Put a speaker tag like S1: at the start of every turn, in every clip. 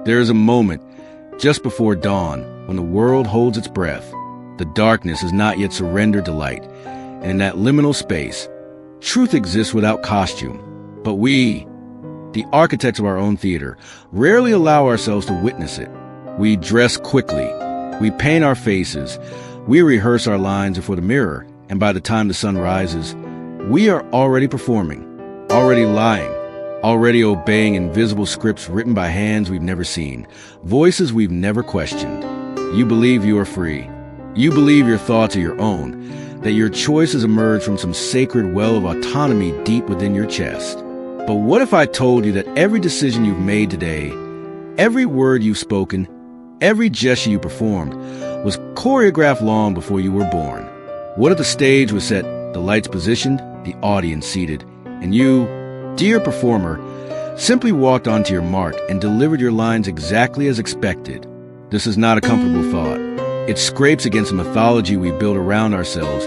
S1: There is a moment just before dawn when the world holds its breath. The darkness has not yet surrendered to light, and in that liminal space, truth exists without costume. But we, the architects of our own theater, rarely allow ourselves to witness it. We dress quickly, we paint our faces, we rehearse our lines before the mirror, and by the time the sun rises, we are already performing, already lying, already obeying invisible scripts written by hands we've never seen, voices we've never questioned. You believe you are free. You believe your thoughts are your own, that your choices emerge from some sacred well of autonomy deep within your chest. But what if I told you that every decision you've made today, every word you've spoken, every gesture you performed was choreographed long before you were born? What if the stage was set, the lights positioned, the audience seated, and you, dear performer, simply walked onto your mark and delivered your lines exactly as expected? This is not a comfortable thought. It scrapes against the mythology we build around ourselves,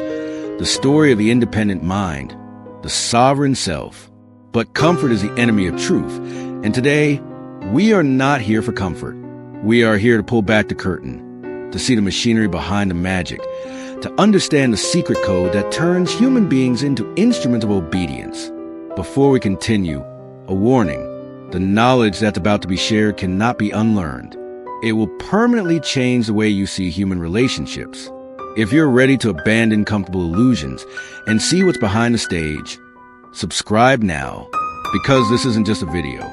S1: the story of the independent mind, the sovereign self. But comfort is the enemy of truth, and today, we are not here for comfort. We are here to pull back the curtain, to see the machinery behind the magic, to understand the secret code that turns human beings into instruments of obedience. Before we continue, a warning: the knowledge that's about to be shared cannot be unlearned. It will permanently change the way you see human relationships. If you're ready to abandon comfortable illusions and see what's behind the stage, subscribe now, because this isn't just a video.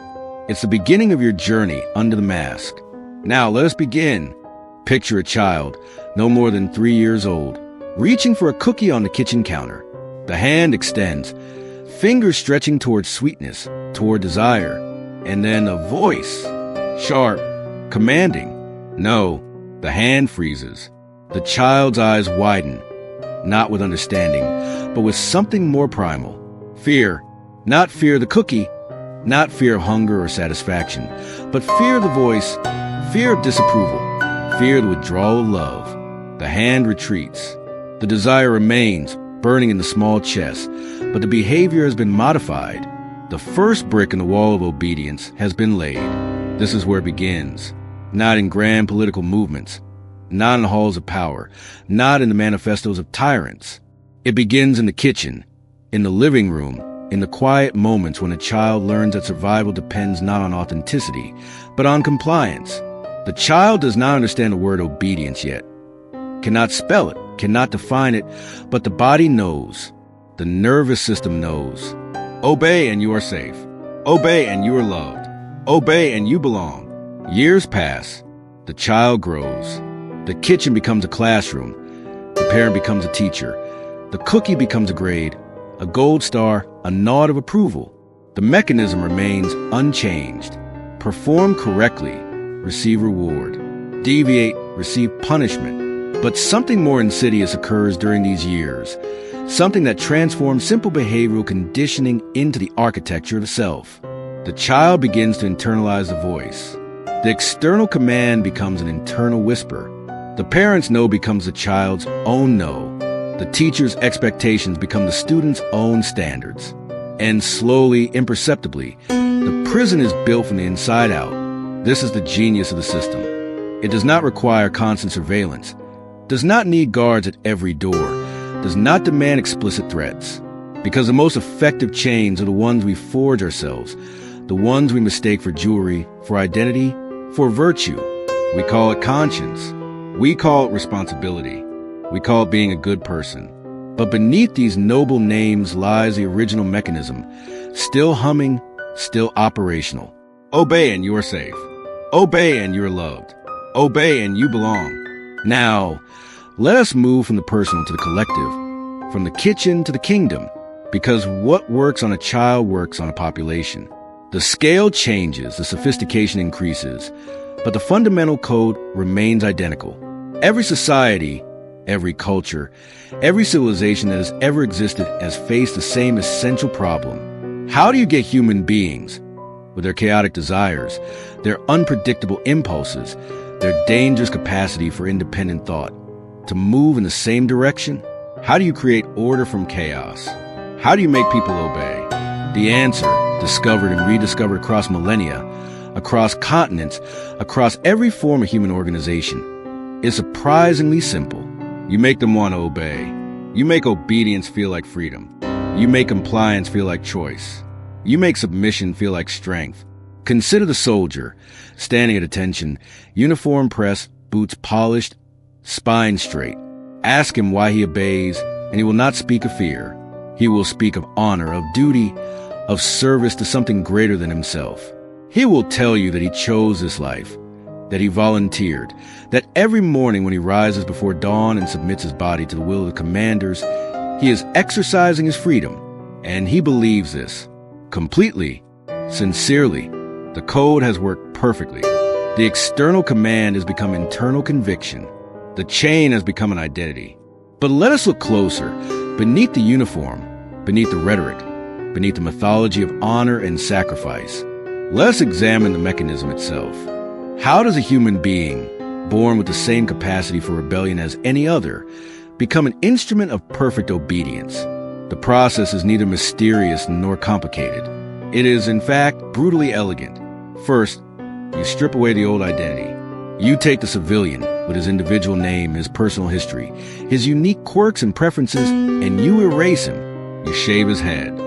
S1: It's the beginning of your journey under the mask. Now let us begin. Picture a child, no more than 3 years old, reaching for a cookie on the kitchen counter. The hand extends, fingers stretching toward sweetness, toward desire, and then a voice, sharp, commanding. No, the hand freezes. The child's eyes widen, not with understanding, but with something more primal. Fear. Not fear of the cookie, not fear of hunger or satisfaction, but fear of the voice, fear of disapproval, fear of the withdrawal of love. The hand retreats. The desire remains, burning in the small chest, but the behavior has been modified. The first brick in the wall of obedience has been laid. This is where it begins. Not in grand political movements, not in the halls of power, not in the manifestos of tyrants. It begins in the kitchen, in the living room, in the quiet moments when a child learns that survival depends not on authenticity, but on compliance. The child does not understand the word obedience yet, cannot spell it, cannot define it, but the body knows. The nervous system knows. Obey and you are safe. Obey and you are loved. Obey and you belong. Years pass. The child grows. The kitchen becomes a classroom. The parent becomes a teacher. The cookie becomes a grade, a gold star, a nod of approval. The mechanism remains unchanged. Perform correctly, receive reward. Deviate, receive punishment. But something more insidious occurs during these years, something that transforms simple behavioral conditioning into the architecture of the self. The child begins to internalize the voice. The external command becomes an internal whisper. The parent's no becomes the child's own no. The teacher's expectations become the student's own standards. And slowly, imperceptibly, the prison is built from the inside out. This is the genius of the system. It does not require constant surveillance, does not need guards at every door, does not demand explicit threats. Because the most effective chains are the ones we forge ourselves, the ones we mistake for jewelry, for identity, for virtue. We call it conscience. We call it responsibility. We call it being a good person. But beneath these noble names lies the original mechanism, still humming, still operational. Obey and you are safe. Obey and you are loved. Obey and you belong. Now, let us move from the personal to the collective, from the kitchen to the kingdom, because what works on a child works on a population. The scale changes, the sophistication increases, but the fundamental code remains identical. Every society, every culture, every civilization that has ever existed has faced the same essential problem. How do you get human beings, with their chaotic desires, their unpredictable impulses, their dangerous capacity for independent thought, to move in the same direction? How do you create order from chaos? How do you make people obey? The answer, discovered and rediscovered across millennia, across continents, across every form of human organization, is surprisingly simple. You make them want to obey. You make obedience feel like freedom. You make compliance feel like choice. You make submission feel like strength. Consider the soldier, standing at attention, uniform pressed, boots polished, spine straight. Ask him why he obeys, and he will not speak of fear. He will speak of honor, of duty, of service to something greater than himself. He will tell you that he chose this life, that he volunteered, that every morning when he rises before dawn and submits his body to the will of the commanders, he is exercising his freedom, and he believes this. Completely, sincerely, the code has worked perfectly. The external command has become internal conviction. The chain has become an identity. But let us look closer, beneath the uniform, beneath the rhetoric, beneath the mythology of honor and sacrifice. Let us examine the mechanism itself. How does a human being, born with the same capacity for rebellion as any other, become an instrument of perfect obedience? The process is neither mysterious nor complicated. It is, in fact, brutally elegant. First, you strip away the old identity. You take the civilian, with his individual name, his personal history, his unique quirks and preferences, and you erase him. You shave his head.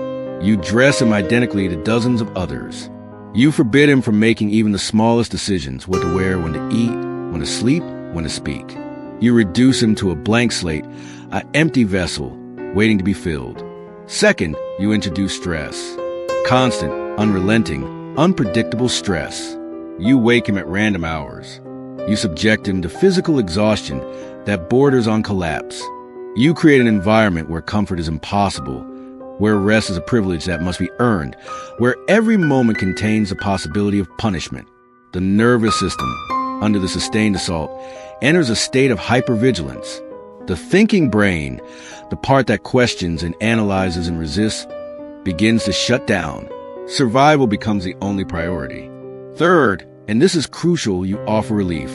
S1: You dress him identically to dozens of others. You forbid him from making even the smallest decisions, what to wear, when to eat, when to sleep, when to speak. You reduce him to a blank slate, an empty vessel, waiting to be filled. Second, you introduce stress. Constant, unrelenting, unpredictable stress. You wake him at random hours. You subject him to physical exhaustion that borders on collapse. You create an environment where comfort is impossible, where rest is a privilege that must be earned, where every moment contains the possibility of punishment. The nervous system, under the sustained assault, enters a state of hypervigilance. The thinking brain, the part that questions and analyzes and resists, begins to shut down. Survival becomes the only priority. Third, and this is crucial, you offer relief.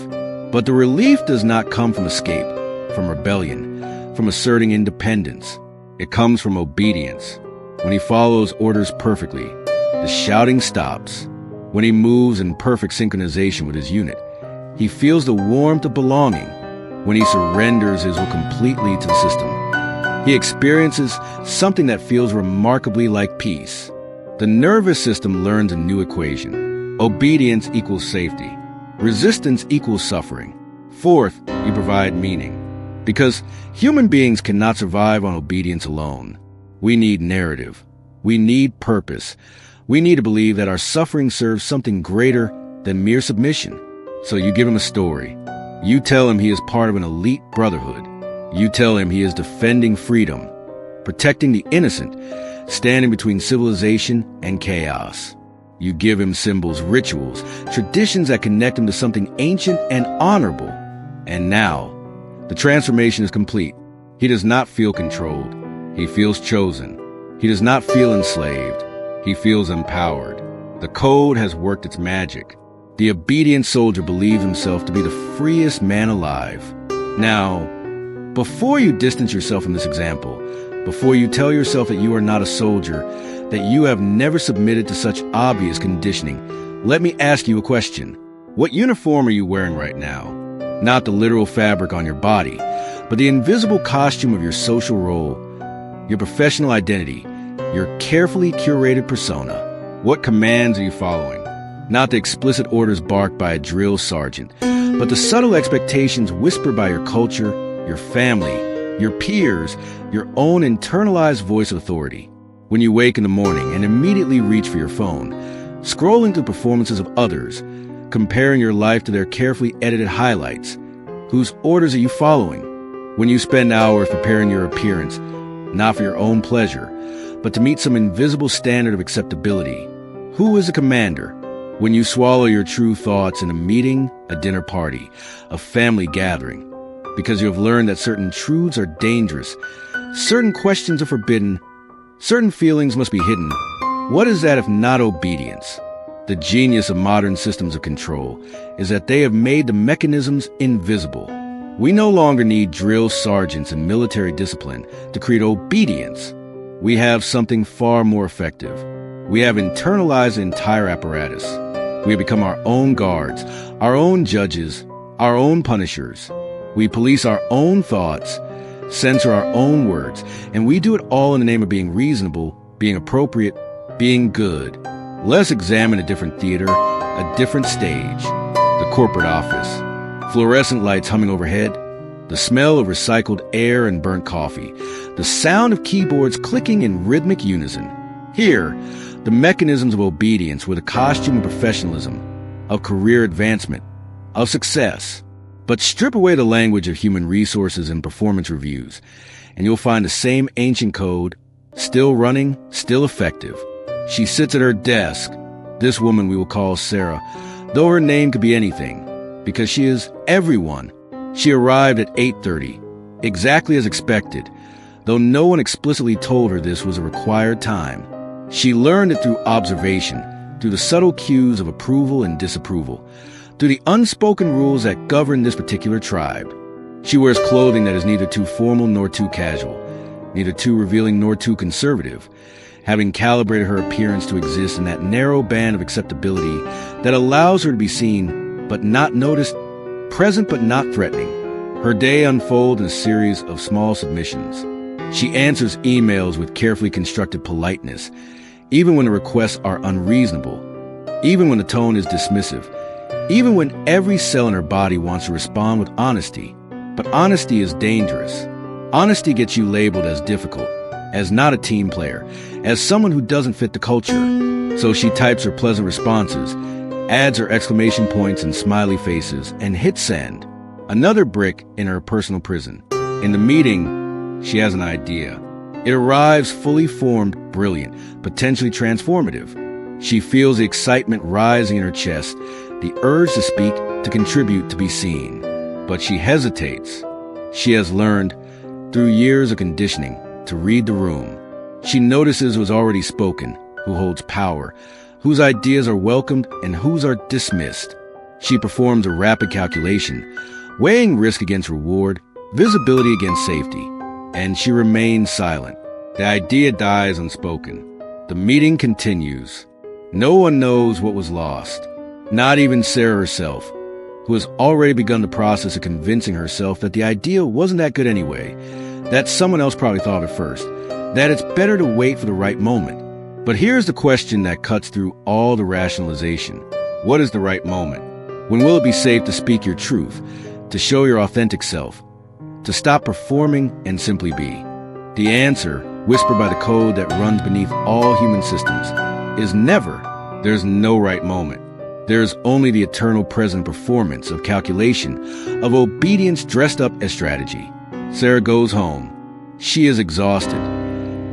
S1: But the relief does not come from escape, from rebellion, from asserting independence. It comes from obedience. When he follows orders perfectly, the shouting stops. When he moves in perfect synchronization with his unit, he feels the warmth of belonging. When he surrenders his will completely to the system, he experiences something that feels remarkably like peace. The nervous system learns a new equation. Obedience equals safety. Resistance equals suffering. Fourth, you provide meaning. Because human beings cannot survive on obedience alone. We need narrative. We need purpose. We need to believe that our suffering serves something greater than mere submission. So you give him a story. You tell him he is part of an elite brotherhood. You tell him he is defending freedom, protecting the innocent, standing between civilization and chaos. You give him symbols, rituals, traditions that connect him to something ancient and honorable. And now, the transformation is complete. He does not feel controlled. He feels chosen. He does not feel enslaved. He feels empowered. The code has worked its magic. The obedient soldier believes himself to be the freest man alive. Now, before you distance yourself from this example, before you tell yourself that you are not a soldier, that you have never submitted to such obvious conditioning, let me ask you a question. What uniform are you wearing right now? Not the literal fabric on your body, but the invisible costume of your social role, your professional identity, your carefully curated persona. What commands are you following? Not the explicit orders barked by a drill sergeant, but the subtle expectations whispered by your culture, your family, your peers, your own internalized voice of authority. When you wake in the morning and immediately reach for your phone, scrolling through performances of others, comparing your life to their carefully edited highlights, whose orders are you following? When you spend hours preparing your appearance, not for your own pleasure, but to meet some invisible standard of acceptability, who is the commander? When you swallow your true thoughts in a meeting, a dinner party, a family gathering, because you have learned that certain truths are dangerous, certain questions are forbidden, certain feelings must be hidden. What is that if not obedience? The genius of modern systems of control is that they have made the mechanisms invisible. We no longer need drill sergeants and military discipline to create obedience. We have something far more effective. We have internalized the entire apparatus. We have become our own guards, our own judges, our own punishers. We police our own thoughts, censor our own words, and we do it all in the name of being reasonable, being appropriate, being good. Let's examine a different theater, a different stage, the corporate office. Fluorescent lights humming overhead, the smell of recycled air and burnt coffee, the sound of keyboards clicking in rhythmic unison. Here, the mechanisms of obedience with a costume of professionalism, of career advancement, of success. But strip away the language of human resources and performance reviews, and you'll find the same ancient code, still running, still effective. She sits at her desk, this woman we will call Sarah, though her name could be anything, because she is everyone. She arrived at 8:30, exactly as expected, though no one explicitly told her this was a required time. She learned it through observation, through the subtle cues of approval and disapproval, through the unspoken rules that govern this particular tribe. She wears clothing that is neither too formal nor too casual, neither too revealing nor too conservative, having calibrated her appearance to exist in that narrow band of acceptability that allows her to be seen but not noticed, present but not threatening. Her day unfolds in a series of small submissions. She answers emails with carefully constructed politeness, even when the requests are unreasonable, even when the tone is dismissive, even when every cell in her body wants to respond with honesty. But honesty is dangerous. Honesty gets you labeled as difficult, as not a team player, as someone who doesn't fit the culture. So she types her pleasant responses, adds her exclamation points and smiley faces, and hits send. Another brick in her personal prison. In the meeting, she has an idea. It arrives fully formed, brilliant, potentially transformative. She feels the excitement rising in her chest, the urge to speak, to contribute, to be seen. But she hesitates. She has learned, through years of conditioning, to read the room. She notices who's already spoken, who holds power, whose ideas are welcomed and whose are dismissed. She performs a rapid calculation, weighing risk against reward, visibility against safety, and she remains silent. The idea dies unspoken. The meeting continues. No one knows what was lost, not even Sarah herself, who has already begun the process of convincing herself that the idea wasn't that good anyway, that someone else probably thought of it first, that it's better to wait for the right moment. But here's the question that cuts through all the rationalization. What is the right moment? When will it be safe to speak your truth, to show your authentic self, to stop performing and simply be? The answer, whispered by the code that runs beneath all human systems, is never. There's no right moment. There's only the eternal present performance of calculation, of obedience dressed up as strategy. Sarah goes home. She is exhausted,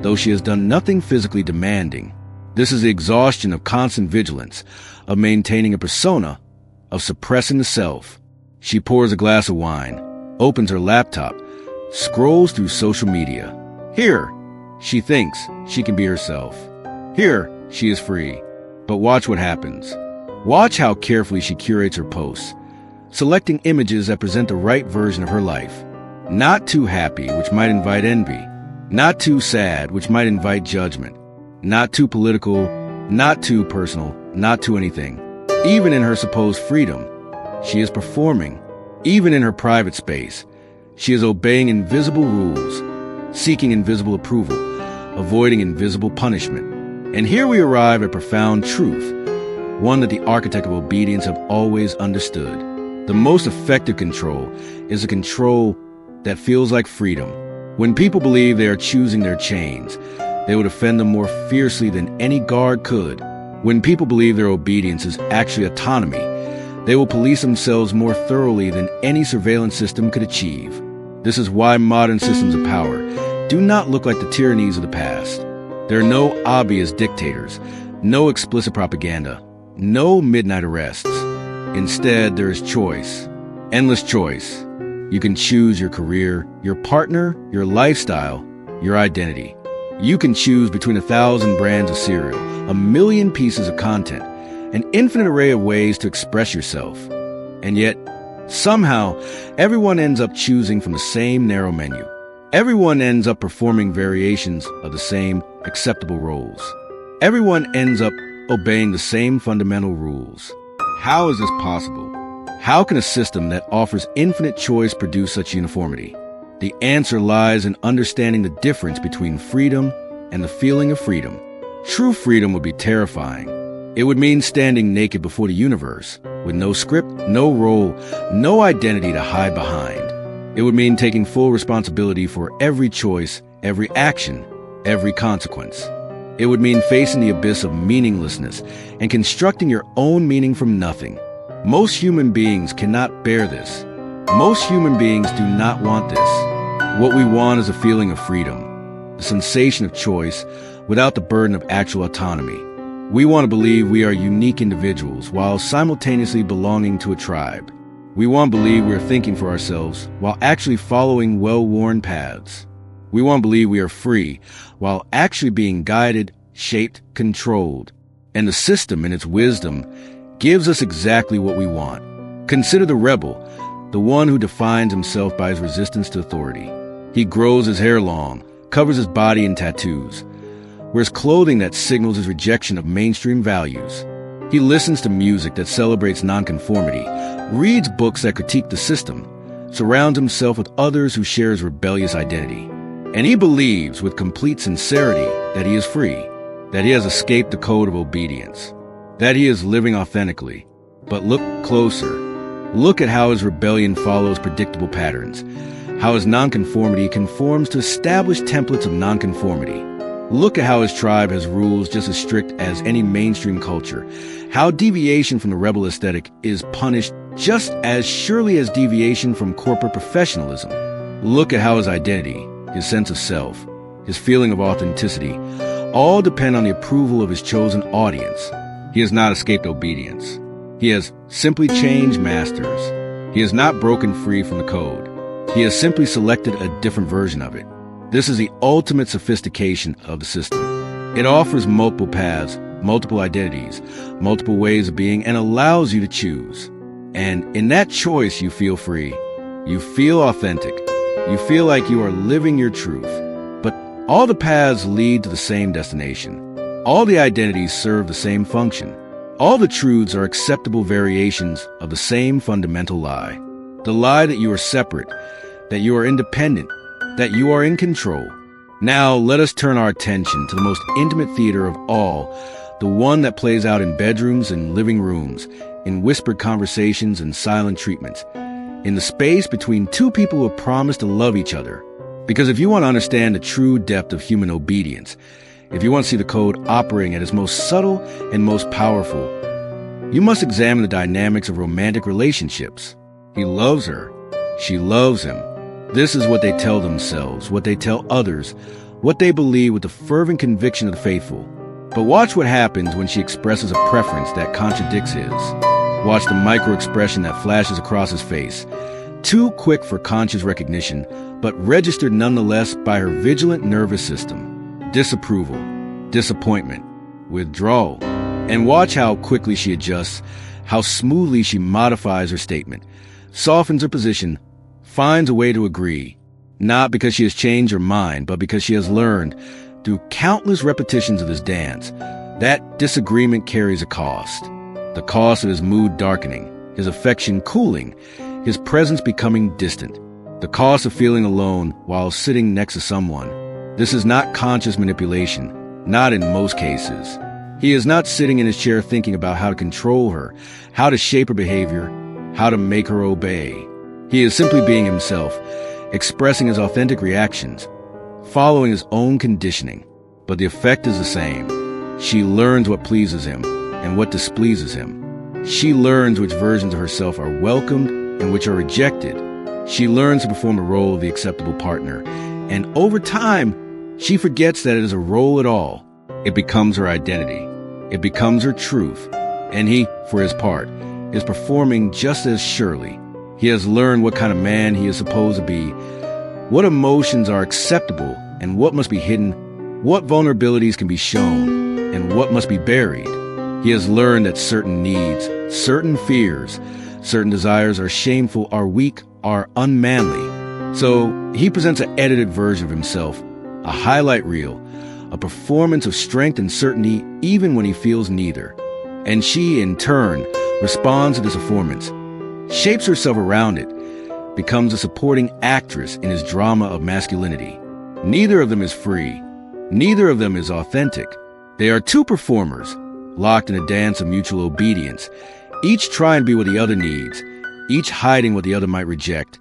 S1: though she has done nothing physically demanding. This is the exhaustion of constant vigilance, of maintaining a persona, of suppressing the self. She pours a glass of wine, opens her laptop, scrolls through social media. Here, she thinks she can be herself. Here, she is free. But watch what happens. Watch how carefully she curates her posts, selecting images that present the right version of her life. Not too happy, which might invite envy. Not too sad, which might invite judgment. Not too political, not too personal, not too anything. Even in her supposed freedom, she is performing. Even in her private space, she is obeying invisible rules, seeking invisible approval, avoiding invisible punishment. And here we arrive at profound truth, one that the architect of obedience have always understood. The most effective control is a control that feels like freedom. When people believe they are choosing their chains, they will defend them more fiercely than any guard could. When people believe their obedience is actually autonomy, they will police themselves more thoroughly than any surveillance system could achieve. This is why modern systems of power do not look like the tyrannies of the past. There are no obvious dictators, no explicit propaganda, no midnight arrests. Instead, there is choice, endless choice. You can choose your career, your partner, your lifestyle, your identity. You can choose between 1,000 brands of cereal, 1,000,000 pieces of content, an infinite array of ways to express yourself. And yet, somehow, everyone ends up choosing from the same narrow menu. Everyone ends up performing variations of the same acceptable roles. Everyone ends up obeying the same fundamental rules. How is this possible? How can a system that offers infinite choice produce such uniformity? The answer lies in understanding the difference between freedom and the feeling of freedom. True freedom would be terrifying. It would mean standing naked before the universe, with no script, no role, no identity to hide behind. It would mean taking full responsibility for every choice, every action, every consequence. It would mean facing the abyss of meaninglessness and constructing your own meaning from nothing. Most human beings cannot bear this. Most human beings do not want this. What we want is a feeling of freedom, the sensation of choice without the burden of actual autonomy. We want to believe we are unique individuals while simultaneously belonging to a tribe. We want to believe we are thinking for ourselves while actually following well-worn paths. We want to believe we are free while actually being guided, shaped, controlled. And the system, in its wisdom, gives us exactly what we want. Consider the rebel, the one who defines himself by his resistance to authority. He grows his hair long, covers his body in tattoos, wears clothing that signals his rejection of mainstream values. He listens to music that celebrates nonconformity, reads books that critique the system, surrounds himself with others who share his rebellious identity. And he believes with complete sincerity that he is free, that he has escaped the code of obedience, that he is living authentically. But look closer. Look at how his rebellion follows predictable patterns, how his nonconformity conforms to established templates of nonconformity. Look at how his tribe has rules just as strict as any mainstream culture, how deviation from the rebel aesthetic is punished just as surely as deviation from corporate professionalism. Look at how his identity, his sense of self, his feeling of authenticity, all depend on the approval of his chosen audience. He has not escaped obedience. He has simply changed masters. He has not broken free from the code. He has simply selected a different version of it. This is the ultimate sophistication of the system. It offers multiple paths, multiple identities, multiple ways of being, and allows you to choose. And in that choice, you feel free. You feel authentic. You feel like you are living your truth. But all the paths lead to the same destination. All the identities serve the same function. All the truths are acceptable variations of the same fundamental lie. The lie that you are separate, that you are independent, that you are in control. Now let us turn our attention to the most intimate theater of all, the one that plays out in bedrooms and living rooms, in whispered conversations and silent treatments, in the space between two people who have promised to love each other. Because if you want to understand the true depth of human obedience, if you want to see the code operating at its most subtle and most powerful, you must examine the dynamics of romantic relationships. He loves her. She loves him. This is what they tell themselves, what they tell others, what they believe with the fervent conviction of the faithful. But watch what happens when she expresses a preference that contradicts his. Watch the micro-expression that flashes across his face, too quick for conscious recognition, but registered nonetheless by her vigilant nervous system. Disapproval, disappointment, withdrawal. And watch how quickly she adjusts, how smoothly she modifies her statement, softens her position, finds a way to agree, not because she has changed her mind, but because she has learned, through countless repetitions of this dance, that disagreement carries a cost. The cost of his mood darkening, his affection cooling, his presence becoming distant. The cost of feeling alone while sitting next to someone. This is not conscious manipulation, not in most cases. He is not sitting in his chair thinking about how to control her, how to shape her behavior, how to make her obey. He is simply being himself, expressing his authentic reactions, following his own conditioning. But the effect is the same. She learns what pleases him and what displeases him. She learns which versions of herself are welcomed and which are rejected. She learns to perform the role of the acceptable partner. And over time, she forgets that it is a role at all. It becomes her identity. It becomes her truth. And he, for his part, is performing just as surely. He has learned what kind of man he is supposed to be, what emotions are acceptable and what must be hidden, what vulnerabilities can be shown, and what must be buried. He has learned that certain needs, certain fears, certain desires are shameful, are weak, are unmanly. So he presents an edited version of himself, a highlight reel, a performance of strength and certainty even when he feels neither. And she, in turn, responds to this performance, shapes herself around it, becomes a supporting actress in his drama of masculinity. Neither of them is free. Neither of them is authentic. They are two performers, locked in a dance of mutual obedience, each trying to be what the other needs, each hiding what the other might reject,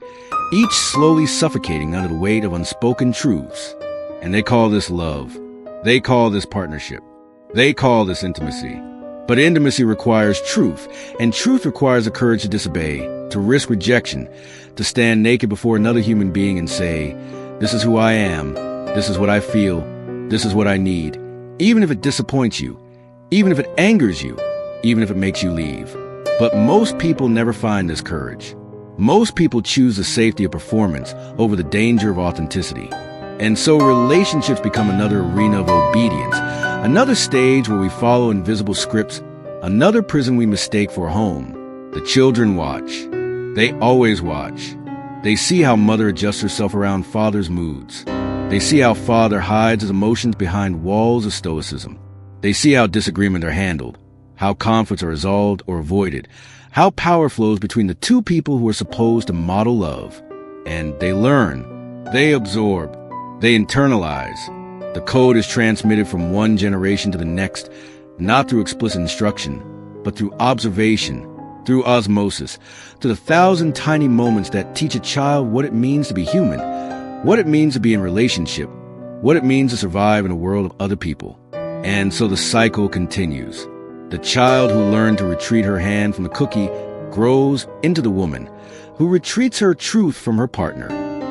S1: each slowly suffocating under the weight of unspoken truths. And they call this love. They call this partnership. They call this intimacy. But intimacy requires truth, and truth requires the courage to disobey, to risk rejection, to stand naked before another human being and say, "This is who I am, this is what I feel, this is what I need," even if it disappoints you, even if it angers you, even if it makes you leave. But most people never find this courage. Most people choose the safety of performance over the danger of authenticity. And so relationships become another arena of obedience, another stage where we follow invisible scripts, another prison we mistake for home. The children watch. They always watch. They see how mother adjusts herself around father's moods. They see how father hides his emotions behind walls of stoicism. They see how disagreements are handled, how conflicts are resolved or avoided, how power flows between the two people who are supposed to model love. And they learn, they absorb, they internalize. The code is transmitted from one generation to the next, not through explicit instruction, but through observation, through osmosis, to the 1,000 tiny moments that teach a child what it means to be human, what it means to be in relationship, what it means to survive in a world of other people. And so the cycle continues. The child who learned to retreat her hand from the cookie grows into the woman who retreats her truth from her partner.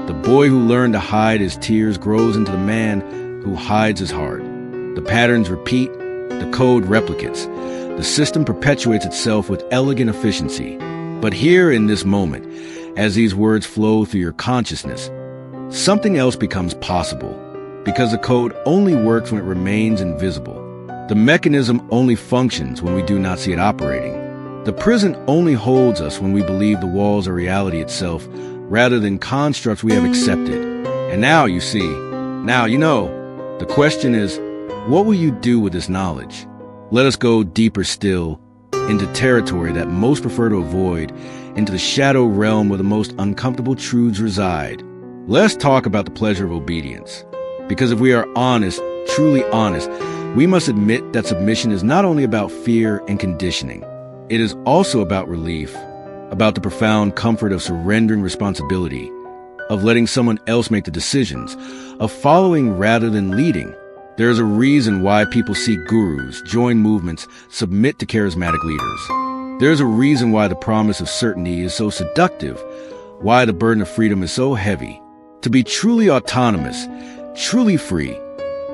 S1: The boy who learned to hide his tears grows into the man who hides his heart. The patterns repeat, the code replicates. The system perpetuates itself with elegant efficiency. But here in this moment, as these words flow through your consciousness, something else becomes possible, because the code only works when it remains invisible. The mechanism only functions when we do not see it operating. The prison only holds us when we believe the walls are reality itself, rather than constructs we have accepted. And now, you see, now you know. The question is, what will you do with this knowledge? Let us go deeper still, into territory that most prefer to avoid, into the shadow realm where the most uncomfortable truths reside. Let's talk about the pleasure of obedience. Because if we are honest, truly honest, we must admit that submission is not only about fear and conditioning. It is also about relief, about the profound comfort of surrendering responsibility, of letting someone else make the decisions, of following rather than leading. There is a reason why people seek gurus, join movements, submit to charismatic leaders. There is a reason why the promise of certainty is so seductive, why the burden of freedom is so heavy. To be truly autonomous, truly free,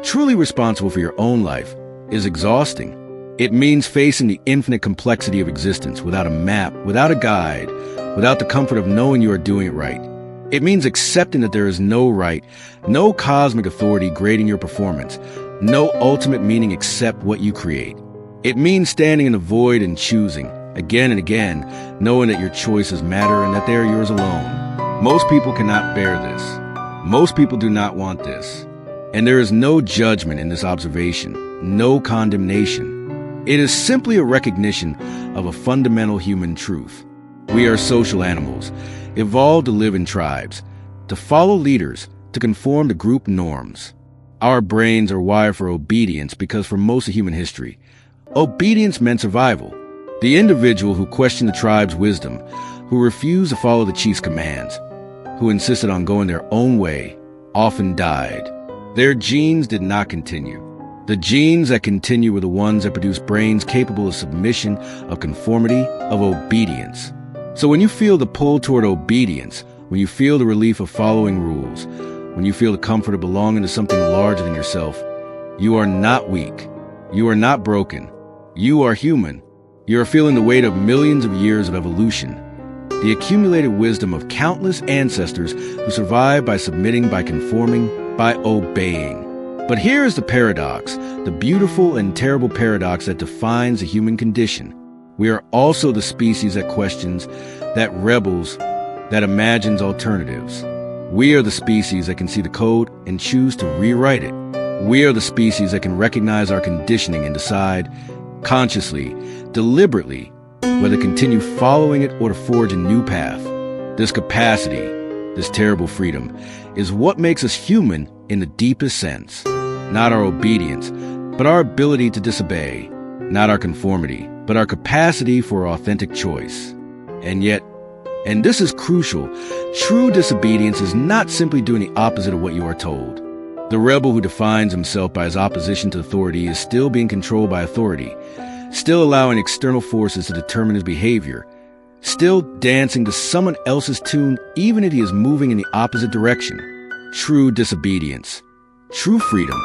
S1: truly responsible for your own life is exhausting. It means facing the infinite complexity of existence without a map, without a guide, without the comfort of knowing you are doing it right. It means accepting that there is no right, no cosmic authority grading your performance, no ultimate meaning except what you create. It means standing in the void and choosing, again and again, knowing that your choices matter and that they are yours alone. Most people cannot bear this. Most people do not want this. And there is no judgment in this observation, no condemnation. It is simply a recognition of a fundamental human truth. We are social animals, evolved to live in tribes, to follow leaders, to conform to group norms. Our brains are wired for obedience because for most of human history, obedience meant survival. The individual who questioned the tribe's wisdom, who refused to follow the chief's commands, who insisted on going their own way, often died. Their genes did not continue. The genes that continue were the ones that produce brains capable of submission, of conformity, of obedience. So when you feel the pull toward obedience, when you feel the relief of following rules, when you feel the comfort of belonging to something larger than yourself, you are not weak. You are not broken. You are human. You are feeling the weight of millions of years of evolution, the accumulated wisdom of countless ancestors who survived by submitting, by conforming, by obeying. But here is the paradox, the beautiful and terrible paradox that defines the human condition. We are also the species that questions, that rebels, that imagines alternatives. We are the species that can see the code and choose to rewrite it. We are the species that can recognize our conditioning and decide, consciously, deliberately, whether to continue following it or to forge a new path. This capacity, this terrible freedom, is what makes us human in the deepest sense. Not our obedience, but our ability to disobey. Not our conformity, but our capacity for authentic choice. And yet, and this is crucial, true disobedience is not simply doing the opposite of what you are told. The rebel who defines himself by his opposition to authority is still being controlled by authority, still allowing external forces to determine his behavior, still dancing to someone else's tune even if he is moving in the opposite direction. True disobedience, true freedom,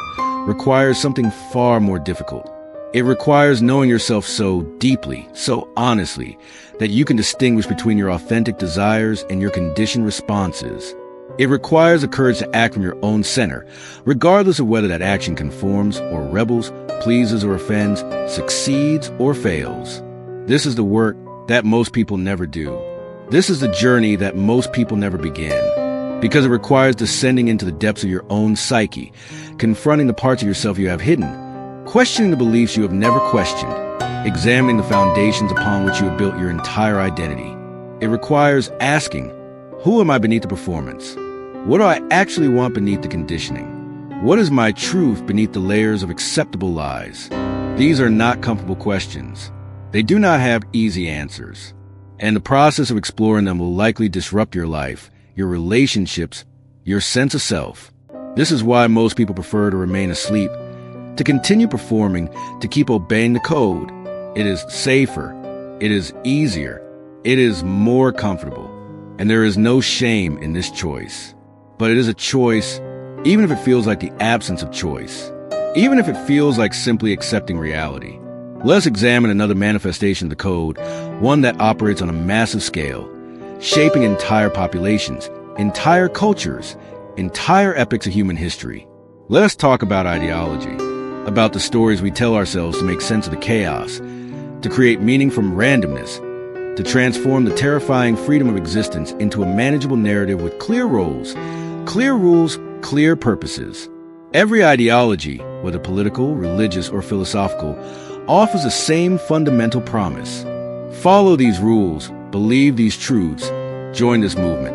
S1: requires something far more difficult. It requires knowing yourself so deeply, so honestly, that you can distinguish between your authentic desires and your conditioned responses. It requires the courage to act from your own center, regardless of whether that action conforms or rebels, pleases or offends, succeeds or fails. This is the work that most people never do. This is the journey that most people never begin, because it requires descending into the depths of your own psyche, confronting the parts of yourself you have hidden, questioning the beliefs you have never questioned, examining the foundations upon which you have built your entire identity. It requires asking, who am I beneath the performance? What do I actually want beneath the conditioning? What is my truth beneath the layers of acceptable lies? These are not comfortable questions. They do not have easy answers. And the process of exploring them will likely disrupt your life, your relationships, your sense of self. This is why most people prefer to remain asleep, to continue performing, to keep obeying the code. It is safer. It is easier. It is more comfortable. And there is no shame in this choice. But it is a choice, even if it feels like the absence of choice. Even if it feels like simply accepting reality. Let's examine another manifestation of the code, one that operates on a massive scale, shaping entire populations, entire cultures, entire epochs of human history. Let us talk about ideology. About the stories we tell ourselves to make sense of the chaos, to create meaning from randomness, to transform the terrifying freedom of existence into a manageable narrative with clear roles, clear rules, clear purposes. Every ideology, whether political, religious, or philosophical, offers the same fundamental promise. Follow these rules, believe these truths, join this movement,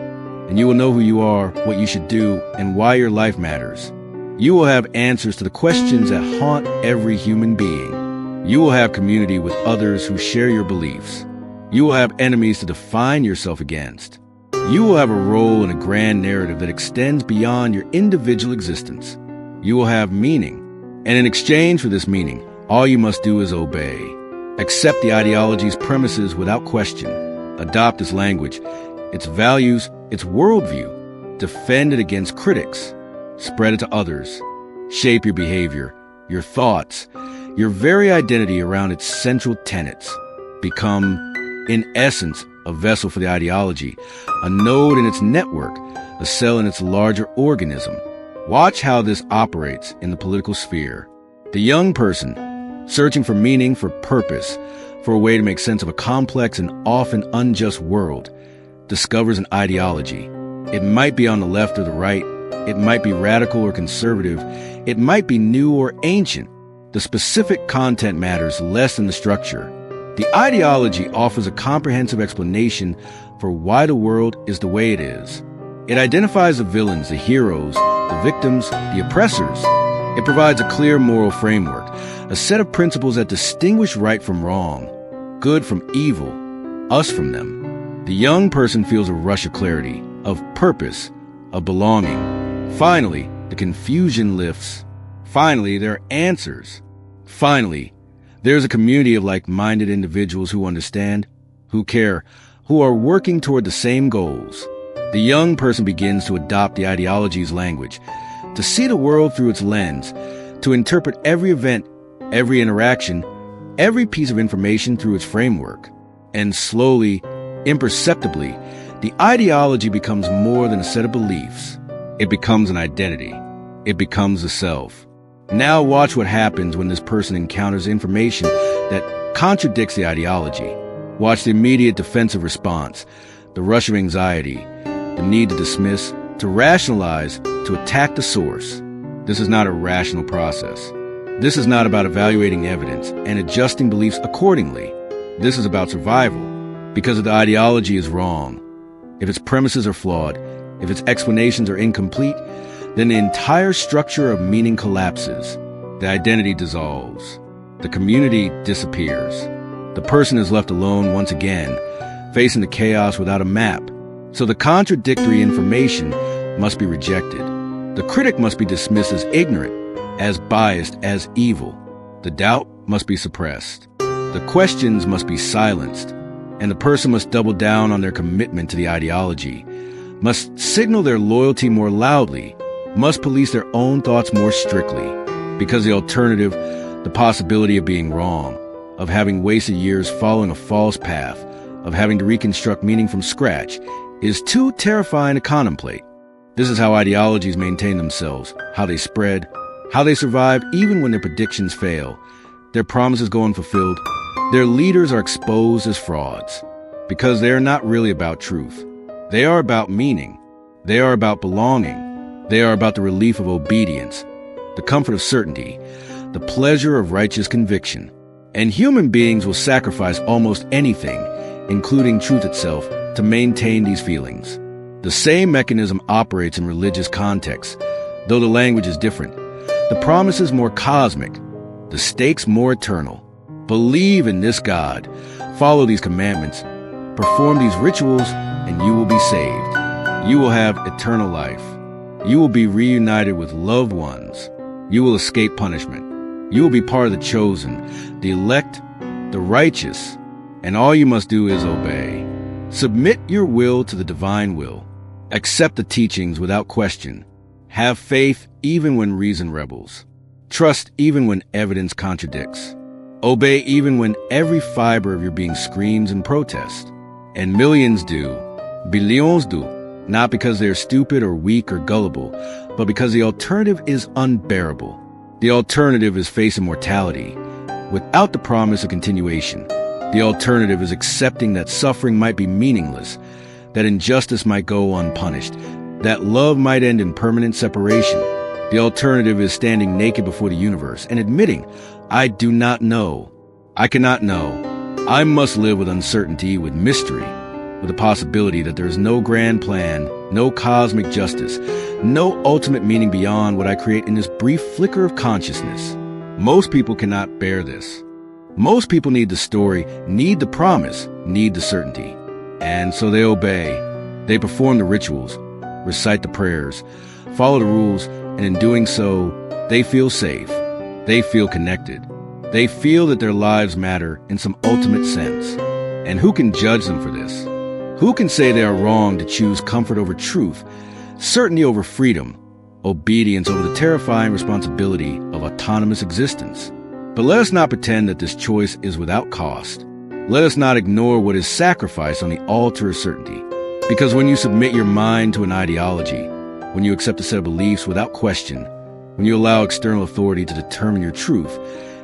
S1: and you will know who you are, what you should do, and why your life matters. You will have answers to the questions that haunt every human being. You will have community with others who share your beliefs. You will have enemies to define yourself against. You will have a role in a grand narrative that extends beyond your individual existence. You will have meaning. And in exchange for this meaning, all you must do is obey. Accept the ideology's premises without question. Adopt its language, its values, its worldview. Defend it against critics. Spread it to others. Shape your behavior, your thoughts, your very identity around its central tenets. Become, in essence, a vessel for the ideology, a node in its network, a cell in its larger organism. Watch how this operates in the political sphere. The young person, searching for meaning, for purpose, for a way to make sense of a complex and often unjust world, discovers an ideology. It might be on the left or the right. It might be radical or conservative. It might be new or ancient. The specific content matters less than the structure. The ideology offers a comprehensive explanation for why the world is the way it is. It identifies the villains, the heroes, the victims, the oppressors. It provides a clear moral framework, a set of principles that distinguish right from wrong, good from evil, us from them. The young person feels a rush of clarity, of purpose, of belonging. Finally, the confusion lifts. Finally, there are answers. Finally, there's a community of like-minded individuals who understand, who care, who are working toward the same goals. The young person begins to adopt the ideology's language, to see the world through its lens, to interpret every event, every interaction, every piece of information through its framework. And slowly, imperceptibly, the ideology becomes more than a set of beliefs. It becomes an identity. It becomes the self. Now watch what happens when this person encounters information that contradicts the ideology. Watch the immediate defensive response, the rush of anxiety, the need to dismiss, to rationalize, to attack the source. This is not a rational process. This is not about evaluating evidence and adjusting beliefs accordingly. This is about survival, because if the ideology is wrong, if its premises are flawed, if its explanations are incomplete, then the entire structure of meaning collapses. The identity dissolves. The community disappears. The person is left alone once again, facing the chaos without a map. So the contradictory information must be rejected. The critic must be dismissed as ignorant, as biased, as evil. The doubt must be suppressed. The questions must be silenced. And the person must double down on their commitment to the ideology, must signal their loyalty more loudly, must police their own thoughts more strictly, because the alternative, the possibility of being wrong, of having wasted years following a false path, of having to reconstruct meaning from scratch, is too terrifying to contemplate. This is how ideologies maintain themselves, how they spread, how they survive even when their predictions fail, their promises go unfulfilled, their leaders are exposed as frauds, because they are not really about truth. They are about meaning. They are about belonging. They are about the relief of obedience, the comfort of certainty, the pleasure of righteous conviction. And human beings will sacrifice almost anything, including truth itself, to maintain these feelings. The same mechanism operates in religious contexts, though the language is different. The promise is more cosmic, the stakes more eternal. Believe in this God, follow these commandments, perform these rituals, and you will be saved. You will have eternal life. You will be reunited with loved ones. You will escape punishment. You will be part of the chosen, the elect, the righteous, and all you must do is obey. Submit your will to the divine will. Accept the teachings without question. Have faith even when reason rebels. Trust even when evidence contradicts. Obey even when every fiber of your being screams in protest. And millions do, billions do, not because they are stupid or weak or gullible, but because the alternative is unbearable. The alternative is facing mortality without the promise of continuation. The alternative is accepting that suffering might be meaningless, that injustice might go unpunished, that love might end in permanent separation. The alternative is standing naked before the universe and admitting, I do not know. I cannot know. I must live with uncertainty, with mystery, with the possibility that there is no grand plan, no cosmic justice, no ultimate meaning beyond what I create in this brief flicker of consciousness. Most people cannot bear this. Most people need the story, need the promise, need the certainty. And so they obey. They perform the rituals, recite the prayers, follow the rules, and in doing so, they feel safe. They feel connected. They feel that their lives matter in some ultimate sense. And who can judge them for this? Who can say they are wrong to choose comfort over truth, certainty over freedom, obedience over the terrifying responsibility of autonomous existence? But let us not pretend that this choice is without cost. Let us not ignore what is sacrificed on the altar of certainty. Because when you submit your mind to an ideology, when you accept a set of beliefs without question, when you allow external authority to determine your truth,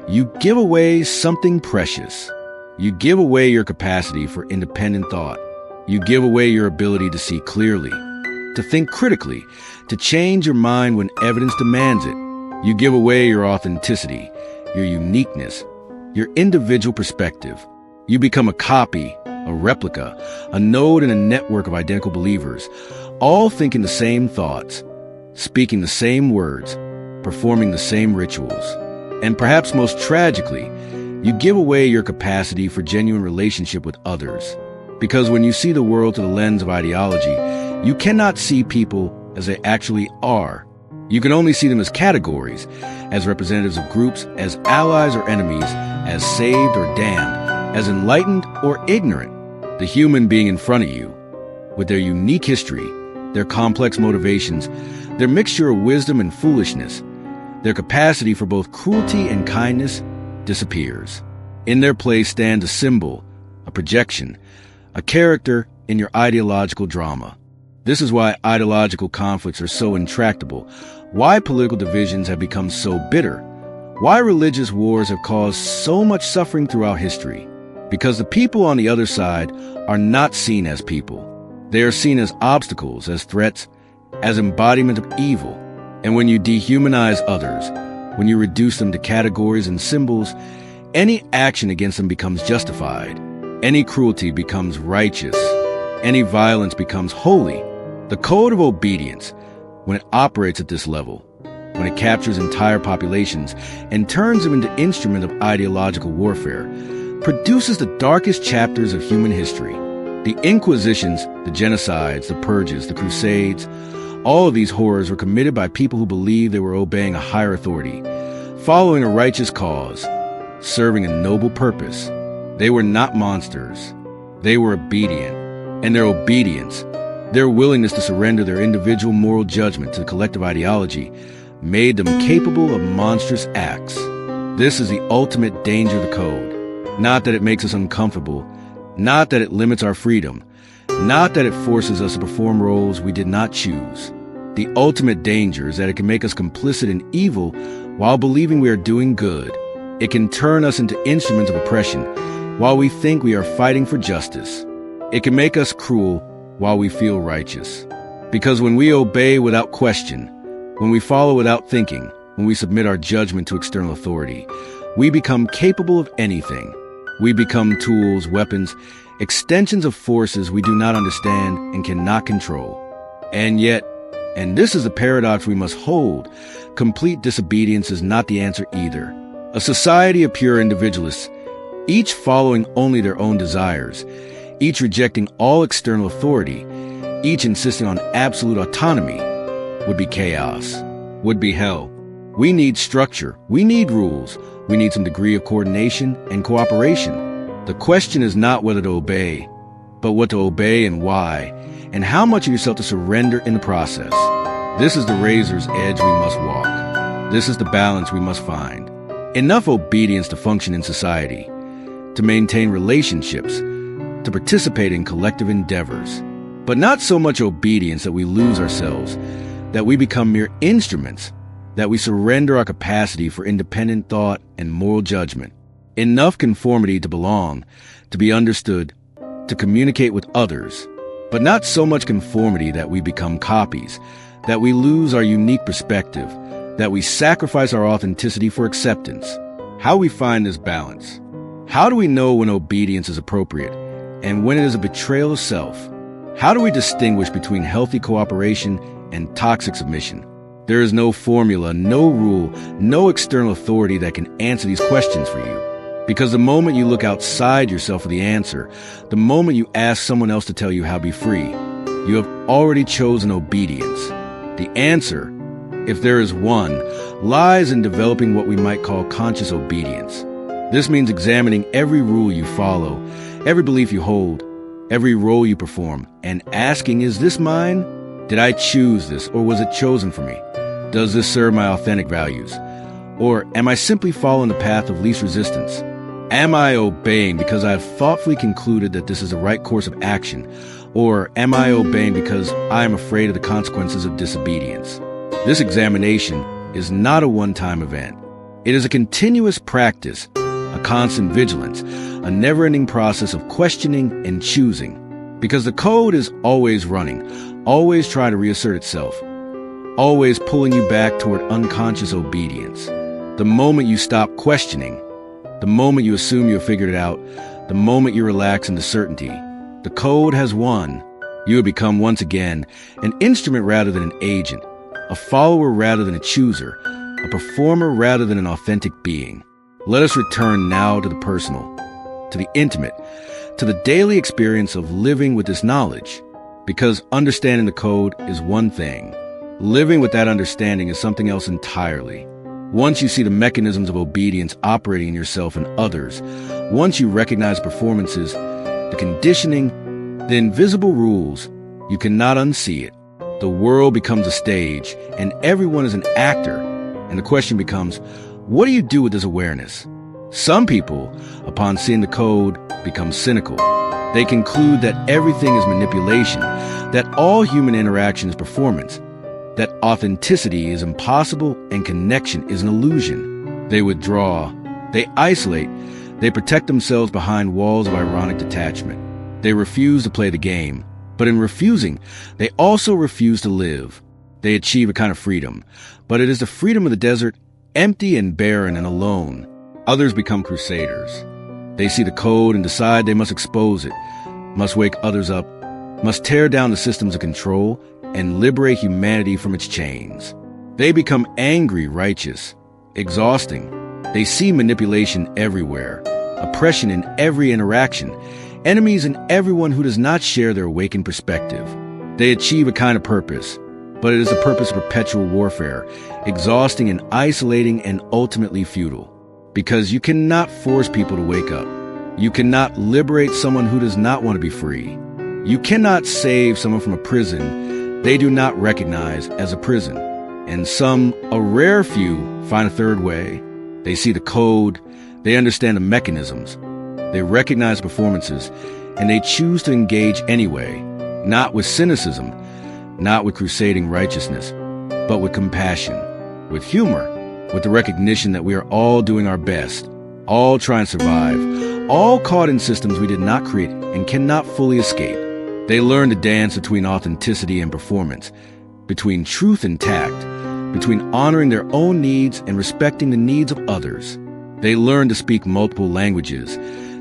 S1: you give away something precious. You give away your capacity for independent thought. You give away your ability to see clearly, to think critically, to change your mind when evidence demands it. You give away your authenticity, your uniqueness, your individual perspective. You become a copy, a replica, a node in a network of identical believers, all thinking the same thoughts, speaking the same words, performing the same rituals. And perhaps most tragically, you give away your capacity for genuine relationship with others. Because when you see the world through the lens of ideology, you cannot see people as they actually are. You can only see them as categories, as representatives of groups, as allies or enemies, as saved or damned, as enlightened or ignorant. The human being in front of you, with their unique history, their complex motivations, their mixture of wisdom and foolishness, their capacity for both cruelty and kindness, disappears. In their place stands a symbol, a projection, a character in your ideological drama. This is why ideological conflicts are so intractable, why political divisions have become so bitter, why religious wars have caused so much suffering throughout history. Because the people on the other side are not seen as people. They are seen as obstacles, as threats, as embodiment of evil. And when you dehumanize others, when you reduce them to categories and symbols, any action against them becomes justified. Any cruelty becomes righteous. Any violence becomes holy. The code of obedience, when it operates at this level, when it captures entire populations and turns them into instruments of ideological warfare, produces the darkest chapters of human history. The Inquisitions, the genocides, the purges, the crusades, all of these horrors were committed by people who believed they were obeying a higher authority, following a righteous cause, serving a noble purpose. They were not monsters. They were obedient. And their obedience, their willingness to surrender their individual moral judgment to the collective ideology, made them capable of monstrous acts. This is the ultimate danger of the code. Not that it makes us uncomfortable, not that it limits our freedom, not that it forces us to perform roles we did not choose. The ultimate danger is that it can make us complicit in evil while believing we are doing good. It can turn us into instruments of oppression while we think we are fighting for justice. It can make us cruel while we feel righteous. Because when we obey without question, when we follow without thinking, when we submit our judgment to external authority, we become capable of anything. We become tools, weapons, extensions of forces we do not understand and cannot control. And yet, and this is the paradox we must hold, complete disobedience is not the answer either. A society of pure individualists, each following only their own desires, each rejecting all external authority, each insisting on absolute autonomy, would be chaos, would be hell. We need structure, we need rules, we need some degree of coordination and cooperation. The question is not whether to obey, but what to obey and why, and how much of yourself to surrender in the process. This is the razor's edge we must walk. This is the balance we must find. Enough obedience to function in society, to maintain relationships, to participate in collective endeavors, but not so much obedience that we lose ourselves, that we become mere instruments, that we surrender our capacity for independent thought and moral judgment. Enough conformity to belong, to be understood, to communicate with others, but not so much conformity that we become copies, that we lose our unique perspective, that we sacrifice our authenticity for acceptance. How we find this balance? How do we know when obedience is appropriate and when it is a betrayal of self? How do we distinguish between healthy cooperation and toxic submission? There is no formula, no rule, no external authority that can answer these questions for you. Because the moment you look outside yourself for the answer, the moment you ask someone else to tell you how to be free, you have already chosen obedience. The answer, if there is one, lies in developing what we might call conscious obedience. This means examining every rule you follow, every belief you hold, every role you perform, and asking, is this mine? Did I choose this, or was it chosen for me? Does this serve my authentic values? Or am I simply following the path of least resistance? Am I obeying because I have thoughtfully concluded that this is the right course of action? Or am I obeying because I am afraid of the consequences of disobedience? This examination is not a one-time event. It is a continuous practice, a constant vigilance, a never-ending process of questioning and choosing. Because the code is always running, always trying to reassert itself, always pulling you back toward unconscious obedience. The moment you stop questioning, the moment you assume you have figured it out, the moment you relax into certainty, the code has won. You have become once again an instrument rather than an agent, a follower rather than a chooser, a performer rather than an authentic being. Let us return now to the personal, to the intimate, to the daily experience of living with this knowledge, because understanding the code is one thing. Living with that understanding is something else entirely. Once you see the mechanisms of obedience operating in yourself and others, once you recognize performances, the conditioning, the invisible rules, you cannot unsee it. The world becomes a stage, and everyone is an actor, and the question becomes, what do you do with this awareness? Some people, upon seeing the code, become cynical. They conclude that everything is manipulation, that all human interaction is performance, that authenticity is impossible and connection is an illusion. They withdraw, they isolate, they protect themselves behind walls of ironic detachment. They refuse to play the game, but in refusing, they also refuse to live. They achieve a kind of freedom, but it is the freedom of the desert, empty and barren and alone. Others become crusaders. They see the code and decide they must expose it, must wake others up, must tear down the systems of control and liberate humanity from its chains. They become angry, righteous, exhausting. They see manipulation everywhere, oppression in every interaction, enemies in everyone who does not share their awakened perspective. They achieve a kind of purpose, but it is a purpose of perpetual warfare, exhausting and isolating and ultimately futile. Because you cannot force people to wake up. You cannot liberate someone who does not want to be free. You cannot save someone from a prison they do not recognize as a prison. And some, a rare few, find a third way. They see the code, they understand the mechanisms, they recognize performances, and they choose to engage anyway, not with cynicism, not with crusading righteousness, but with compassion, with humor, with the recognition that we are all doing our best, all trying to survive, all caught in systems we did not create and cannot fully escape. They learn to dance between authenticity and performance, between truth and tact, between honoring their own needs and respecting the needs of others. They learn to speak multiple languages,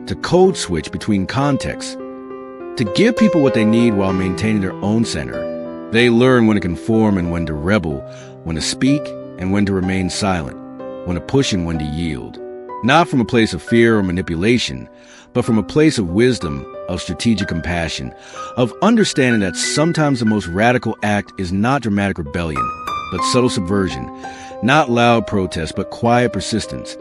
S1: to code switch between contexts, to give people what they need while maintaining their own center. They learn when to conform and when to rebel, when to speak and when to remain silent, when to push and when to yield. Not from a place of fear or manipulation, but from a place of wisdom, of strategic compassion, of understanding that sometimes the most radical act is not dramatic rebellion, but subtle subversion, not loud protest, but quiet persistence,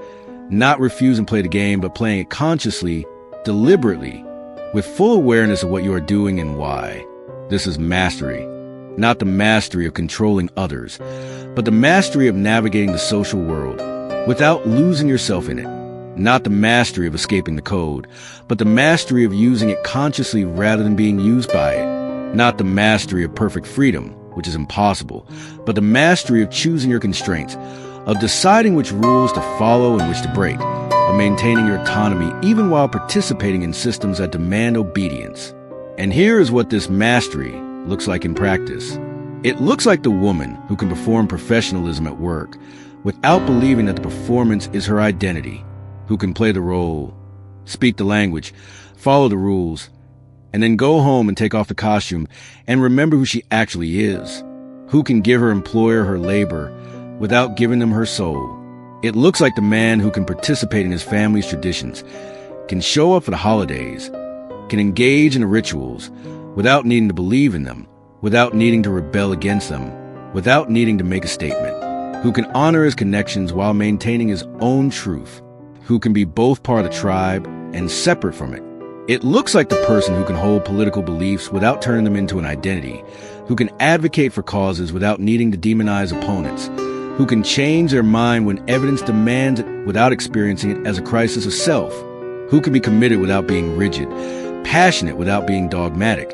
S1: not refuse and play the game, but playing it consciously, deliberately, with full awareness of what you are doing and why. This is mastery, not the mastery of controlling others, but the mastery of navigating the social world without losing yourself in it. Not the mastery of escaping the code, but the mastery of using it consciously rather than being used by it. Not the mastery of perfect freedom, which is impossible, but the mastery of choosing your constraints, of deciding which rules to follow and which to break, of maintaining your autonomy even while participating in systems that demand obedience. And here is what this mastery looks like in practice. It looks like the woman who can perform professionalism at work without believing that the performance is her identity, who can play the role, speak the language, follow the rules, and then go home and take off the costume and remember who she actually is, who can give her employer her labor without giving them her soul. It looks like the man who can participate in his family's traditions, can show up for the holidays, can engage in the rituals without needing to believe in them, without needing to rebel against them, without needing to make a statement, who can honor his connections while maintaining his own truth, who can be both part of the tribe and separate from it. It looks like the person who can hold political beliefs without turning them into an identity, who can advocate for causes without needing to demonize opponents, who can change their mind when evidence demands it without experiencing it as a crisis of self, who can be committed without being rigid, passionate without being dogmatic,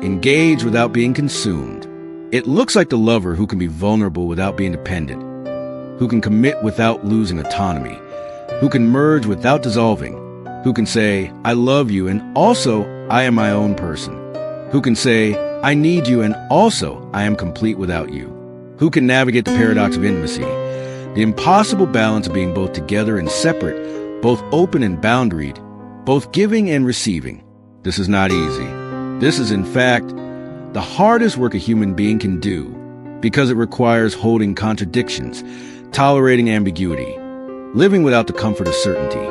S1: engaged without being consumed. It looks like the lover who can be vulnerable without being dependent, who can commit without losing autonomy, who can merge without dissolving, who can say, I love you, and also, I am my own person, who can say, I need you, and also, I am complete without you, who can navigate the paradox of intimacy, the impossible balance of being both together and separate, both open and boundaried, both giving and receiving. This is not easy. This is, in fact, the hardest work a human being can do, because it requires holding contradictions, tolerating ambiguity, living without the comfort of certainty.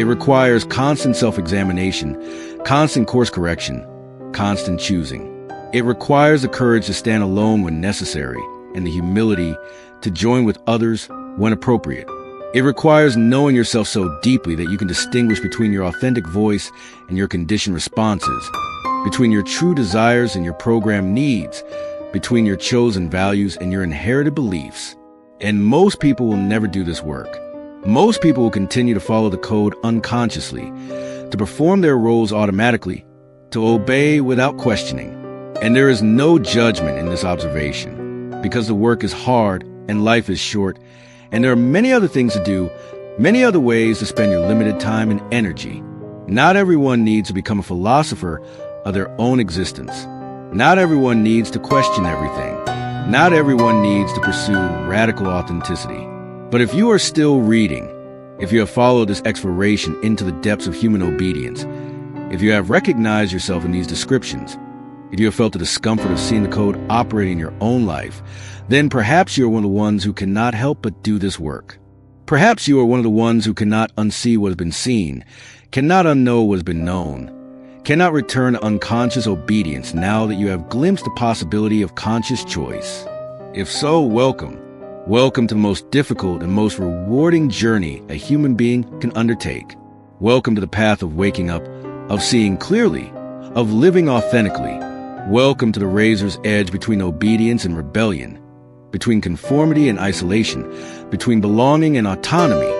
S1: It requires constant self-examination, constant course correction, constant choosing. It requires the courage to stand alone when necessary and the humility to join with others when appropriate. It requires knowing yourself so deeply that you can distinguish between your authentic voice and your conditioned responses, between your true desires and your programmed needs, between your chosen values and your inherited beliefs. And most people will never do this work. Most people will continue to follow the code unconsciously, to perform their roles automatically, to obey without questioning. And there is no judgment in this observation, because the work is hard and life is short, and there are many other things to do, many other ways to spend your limited time and energy. Not everyone needs to become a philosopher of their own existence. Not everyone needs to question everything. Not everyone needs to pursue radical authenticity. But if you are still reading, if you have followed this exploration into the depths of human obedience, if you have recognized yourself in these descriptions, if you have felt the discomfort of seeing the code operate in your own life, then perhaps you are one of the ones who cannot help but do this work. Perhaps you are one of the ones who cannot unsee what has been seen, cannot unknow what has been known, cannot return to unconscious obedience now that you have glimpsed the possibility of conscious choice. If so, welcome. Welcome to the most difficult and most rewarding journey a human being can undertake. Welcome to the path of waking up, of seeing clearly, of living authentically. Welcome to the razor's edge between obedience and rebellion, between conformity and isolation, between belonging and autonomy.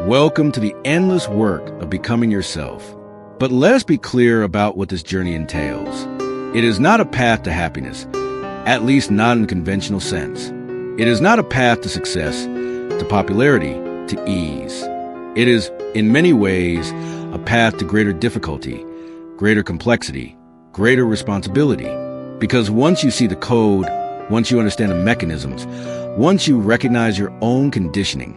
S1: Welcome to the endless work of becoming yourself. But let us be clear about what this journey entails. It is not a path to happiness, at least not in the conventional sense. It is not a path to success, to popularity, to ease. It is, in many ways, a path to greater difficulty, greater complexity, greater responsibility. Because once you see the code, once you understand the mechanisms, once you recognize your own conditioning,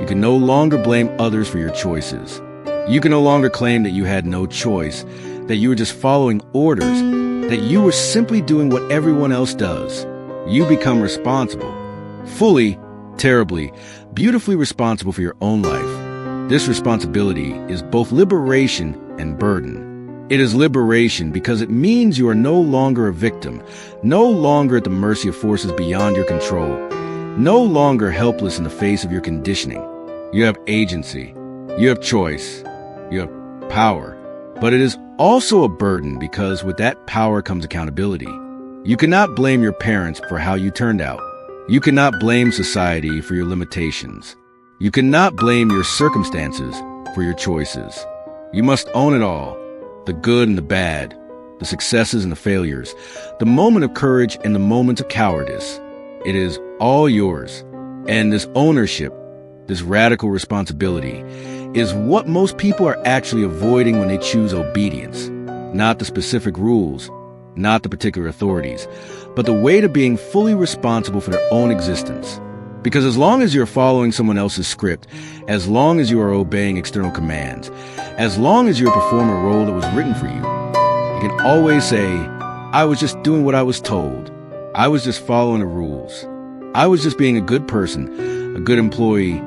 S1: you can no longer blame others for your choices. You can no longer claim that you had no choice, that you were just following orders, that you were simply doing what everyone else does. You become responsible. Fully, terribly, beautifully responsible for your own life. This responsibility is both liberation and burden. It is liberation because it means you are no longer a victim, no longer at the mercy of forces beyond your control, no longer helpless in the face of your conditioning. You have agency, you have choice, you have power. But it is also a burden because with that power comes accountability. You cannot blame your parents for how you turned out. You cannot blame society for your limitations. You cannot blame your circumstances for your choices. You must own it all, the good and the bad, the successes and the failures, the moment of courage and the moments of cowardice. It is all yours. And this ownership, this radical responsibility, is what most people are actually avoiding when they choose obedience, not the specific rules, not the particular authorities, but the way to being fully responsible for their own existence. Because as long as you're following someone else's script, as long as you are obeying external commands, as long as you're performing a role that was written for you, you can always say, I was just doing what I was told. I was just following the rules. I was just being a good person, a good employee,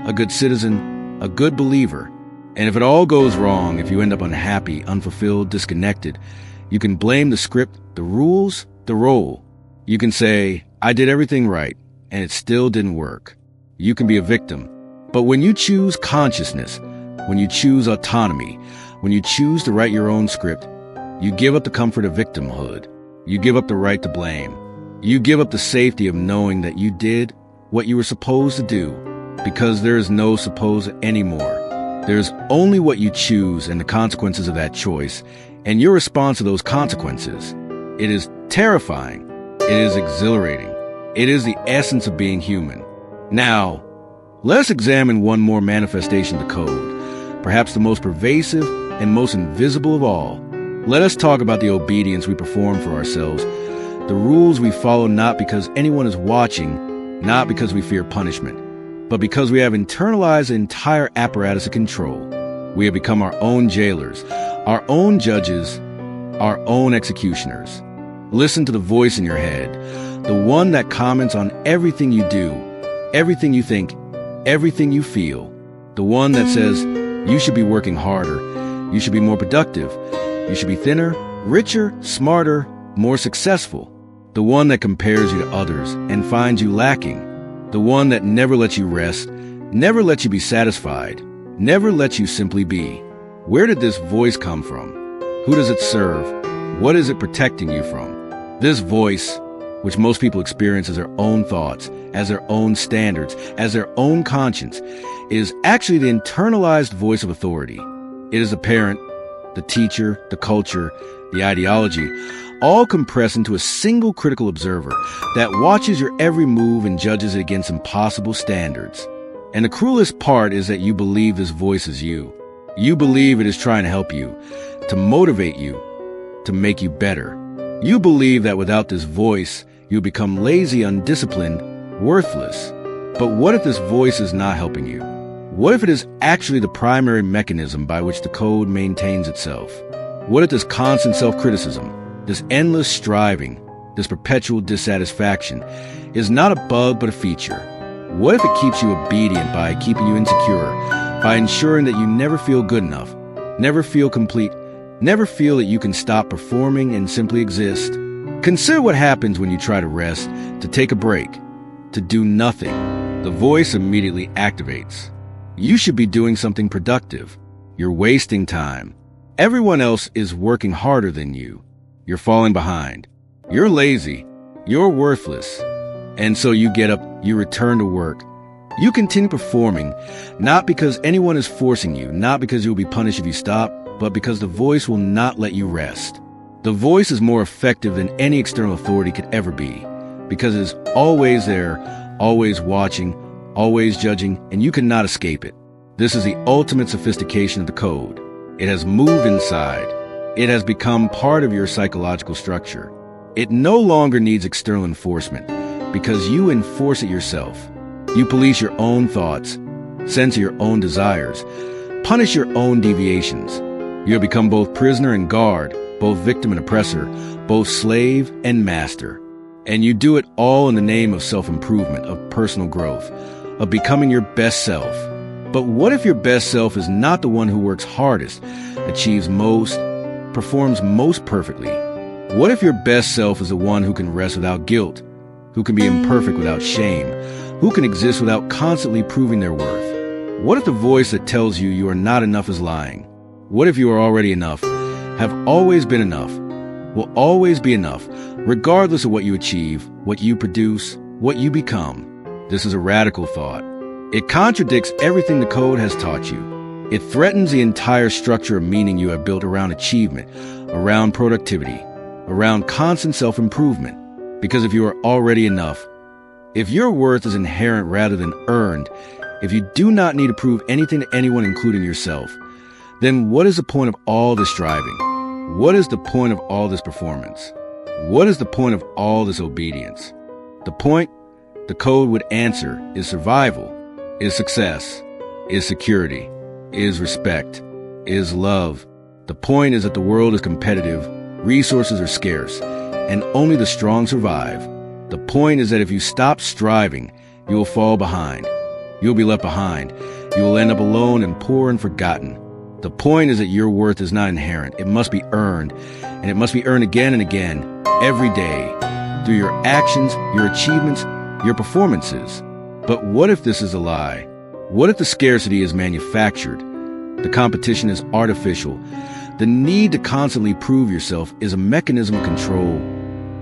S1: a good citizen, a good believer. And if it all goes wrong, if you end up unhappy, unfulfilled, disconnected, you can blame the script, the rules, the role. You can say, I did everything right, and it still didn't work. You can be a victim. But when you choose consciousness, when you choose autonomy, when you choose to write your own script, you give up the comfort of victimhood. You give up the right to blame. You give up the safety of knowing that you did what you were supposed to do, because there is no supposed anymore. There's only what you choose and the consequences of that choice, and your response to those consequences. It is terrifying. It is exhilarating. It is the essence of being human. Now, let us examine one more manifestation of the code, perhaps the most pervasive and most invisible of all. Let us talk about the obedience we perform for ourselves, the rules we follow not because anyone is watching, not because we fear punishment, but because we have internalized the entire apparatus of control. We have become our own jailers, our own judges, our own executioners. Listen to the voice in your head, the one that comments on everything you do, everything you think, everything you feel. The one that says, you should be working harder, you should be more productive, you should be thinner, richer, smarter, more successful. The one that compares you to others and finds you lacking. The one that never lets you rest, never lets you be satisfied, never lets you simply be. Where did this voice come from? Who does it serve? What is it protecting you from? This voice, which most people experience as their own thoughts, as their own standards, as their own conscience, is actually the internalized voice of authority. It is the parent, the teacher, the culture, the ideology, all compressed into a single critical observer that watches your every move and judges it against impossible standards. And the cruelest part is that you believe this voice is you. You believe it is trying to help you, to motivate you, to make you better. You believe that without this voice, You'll become lazy, undisciplined, worthless. But what if this voice is not helping you? What if it is actually the primary mechanism by which the code maintains itself? What if this constant self-criticism, this endless striving, this perpetual dissatisfaction is not a bug but a feature? What if it keeps you obedient by keeping you insecure, by ensuring that you never feel good enough, never feel complete, never feel that you can stop performing and simply exist? Consider what happens when you try to rest, to take a break, to do nothing. The voice immediately activates. You should be doing something productive. You're wasting time. Everyone else is working harder than you. You're falling behind. You're lazy. You're worthless. And so you get up, you return to work. You continue performing, not because anyone is forcing you, not because you'll be punished if you stop, but because the voice will not let you rest. The voice is more effective than any external authority could ever be, because it is always there, always watching, always judging, and you cannot escape it. This is the ultimate sophistication of the code. It has moved inside. It has become part of your psychological structure. It no longer needs external enforcement, because you enforce it yourself. You police your own thoughts, censor your own desires, punish your own deviations. You have become both prisoner and guard, both victim and oppressor, both slave and master. And you do it all in the name of self-improvement, of personal growth, of becoming your best self. But what if your best self is not the one who works hardest, achieves most, performs most perfectly? What if your best self is the one who can rest without guilt, who can be imperfect without shame, who can exist without constantly proving their worth? What if the voice that tells you you are not enough is lying? What if you are already enough, have always been enough, will always be enough, regardless of what you achieve, what you produce, what you become? This is a radical thought. It contradicts everything the code has taught you. It threatens the entire structure of meaning you have built around achievement, around productivity, around constant self-improvement. Because if you are already enough, if your worth is inherent rather than earned, if you do not need to prove anything to anyone, including yourself, then what is the point of all this striving? What is the point of all this performance? What is the point of all this obedience? The point, the code would answer, is survival, is success, is security, is respect, is love. The point is that the world is competitive, resources are scarce, and only the strong survive. The point is that if you stop striving, you will fall behind. You'll be left behind. You will end up alone and poor and forgotten. The point is that your worth is not inherent. It must be earned, and it must be earned again and again, every day, through your actions, your achievements, your performances. But what if this is a lie? What if the scarcity is manufactured? The competition is artificial. The need to constantly prove yourself is a mechanism of control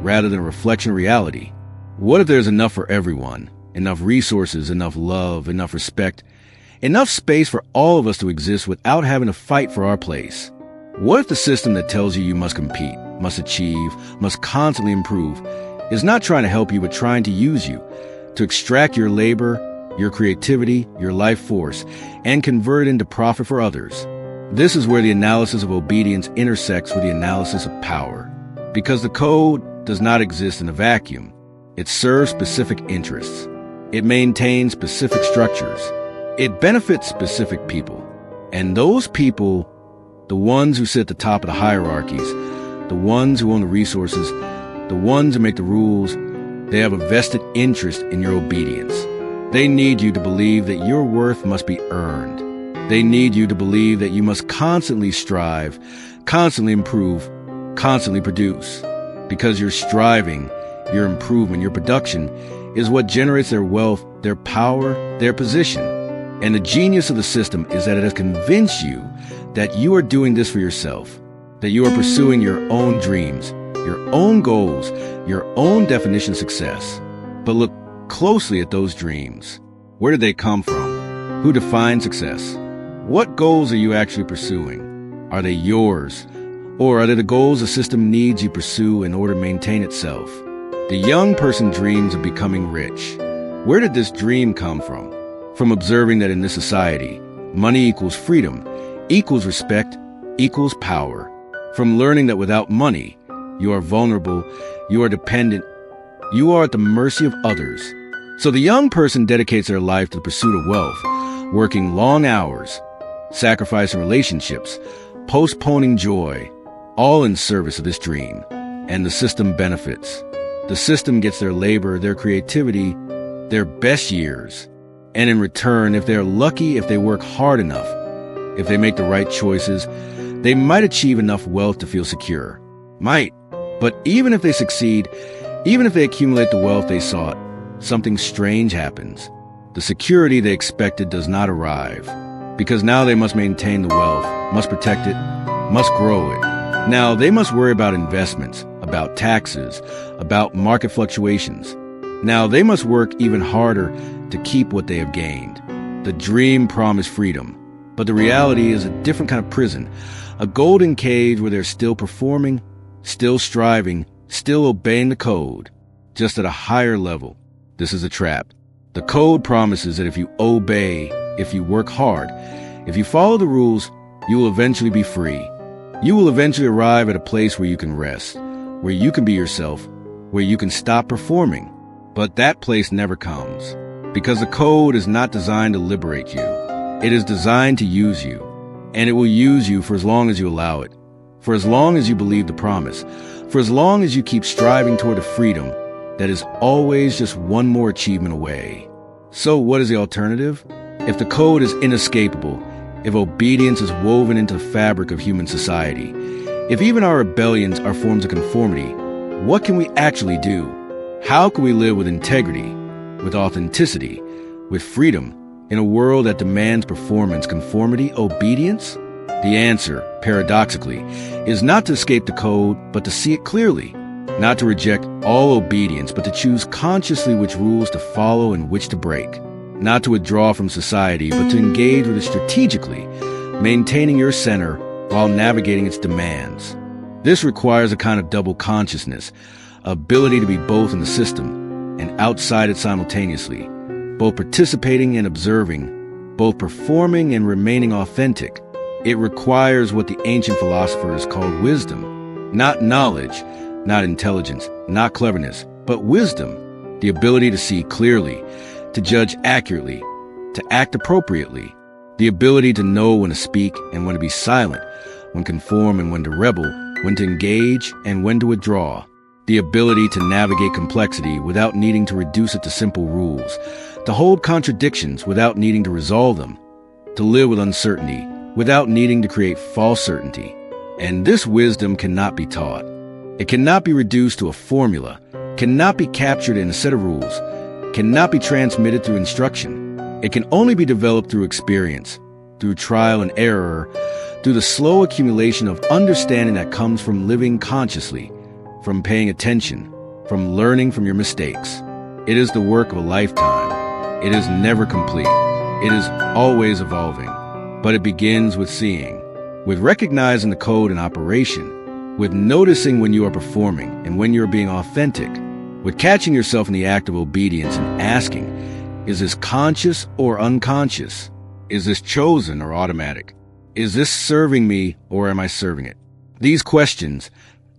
S1: rather than a reflection of reality. What if there's enough for everyone? Enough resources, enough love, enough respect, enough space for all of us to exist without having to fight for our place? What if the system that tells you you must compete, must achieve, must constantly improve, is not trying to help you but trying to use you, to extract your labor, your creativity, your life force, and convert it into profit for others? This is where the analysis of obedience intersects with the analysis of power. Because the code does not exist in a vacuum. It serves specific interests. It maintains specific structures. It benefits specific people. And those people, the ones who sit at the top of the hierarchies, the ones who own the resources, the ones who make the rules, they have a vested interest in your obedience. They need you to believe that your worth must be earned. They need you to believe that you must constantly strive, constantly improve, constantly produce. Because your striving, your improvement, your production is what generates their wealth, their power, their position. And the genius of the system is that it has convinced you that you are doing this for yourself, that you are pursuing your own dreams, your own goals, your own definition of success. But look closely at those dreams. Where did they come from? Who defines success? What goals are you actually pursuing? Are they yours? Or are they the goals the system needs you pursue in order to maintain itself? The young person dreams of becoming rich. Where did this dream come from? From observing that in this society, money equals freedom, equals respect, equals power. From learning that without money, you are vulnerable, you are dependent, You are at the mercy of others. So the young person dedicates their life to the pursuit of wealth, working long hours, sacrificing relationships, postponing joy, all in service of this dream. And the system benefits. The system gets their labor, their creativity, their best years. And in return, if they're lucky, if they work hard enough, if they make the right choices, they might achieve enough wealth to feel secure. Might. But even if they succeed, even if they accumulate the wealth they sought, something strange happens. The security they expected does not arrive. Because now they must maintain the wealth, must protect it, must grow it. Now they must worry about investments, about taxes, about market fluctuations. Now they must work even harder to keep what they have gained. The dream promised freedom, but the reality is a different kind of prison, a golden cage where they're still performing, still striving, still obeying the code, just at a higher level. This is a trap. The code promises that if you obey, if you work hard, if you follow the rules, you will eventually be free. You will eventually arrive at a place where you can rest, where you can be yourself, where you can stop performing. But that place never comes, because the code is not designed to liberate you. It is designed to use you, and it will use you for as long as you allow it, for as long as you believe the promise, for as long as you keep striving toward a freedom that is always just one more achievement away. So what is the alternative? If the code is inescapable, if obedience is woven into the fabric of human society, if even our rebellions are forms of conformity, what can we actually do? How can we live with integrity, with authenticity, with freedom, in a world that demands performance, conformity, obedience? The answer, paradoxically, is not to escape the code, but to see it clearly. Not to reject all obedience, but to choose consciously which rules to follow and which to break. Not to withdraw from society, but to engage with it strategically, maintaining your center while navigating its demands. This requires a kind of double consciousness, ability to be both in the system and outside it simultaneously, both participating and observing, both performing and remaining authentic. It requires what the ancient philosophers called wisdom, not knowledge, not intelligence, not cleverness, but wisdom, the ability to see clearly, to judge accurately, to act appropriately, the ability to know when to speak and when to be silent, when to conform and when to rebel, when to engage and when to withdraw, the ability to navigate complexity without needing to reduce it to simple rules, to hold contradictions without needing to resolve them, to live with uncertainty without needing to create false certainty. And this wisdom cannot be taught. It cannot be reduced to a formula, cannot be captured in a set of rules, cannot be transmitted through instruction. It can only be developed through experience, through trial and error, through the slow accumulation of understanding that comes from living consciously, from paying attention, from learning from your mistakes. It is the work of a lifetime. It is never complete. It is always evolving. But it begins with seeing, with recognizing the code in operation, with noticing when you are performing and when you are being authentic, with catching yourself in the act of obedience and asking, is this conscious or unconscious? Is this chosen or automatic? Is this serving me or am I serving it? These questions,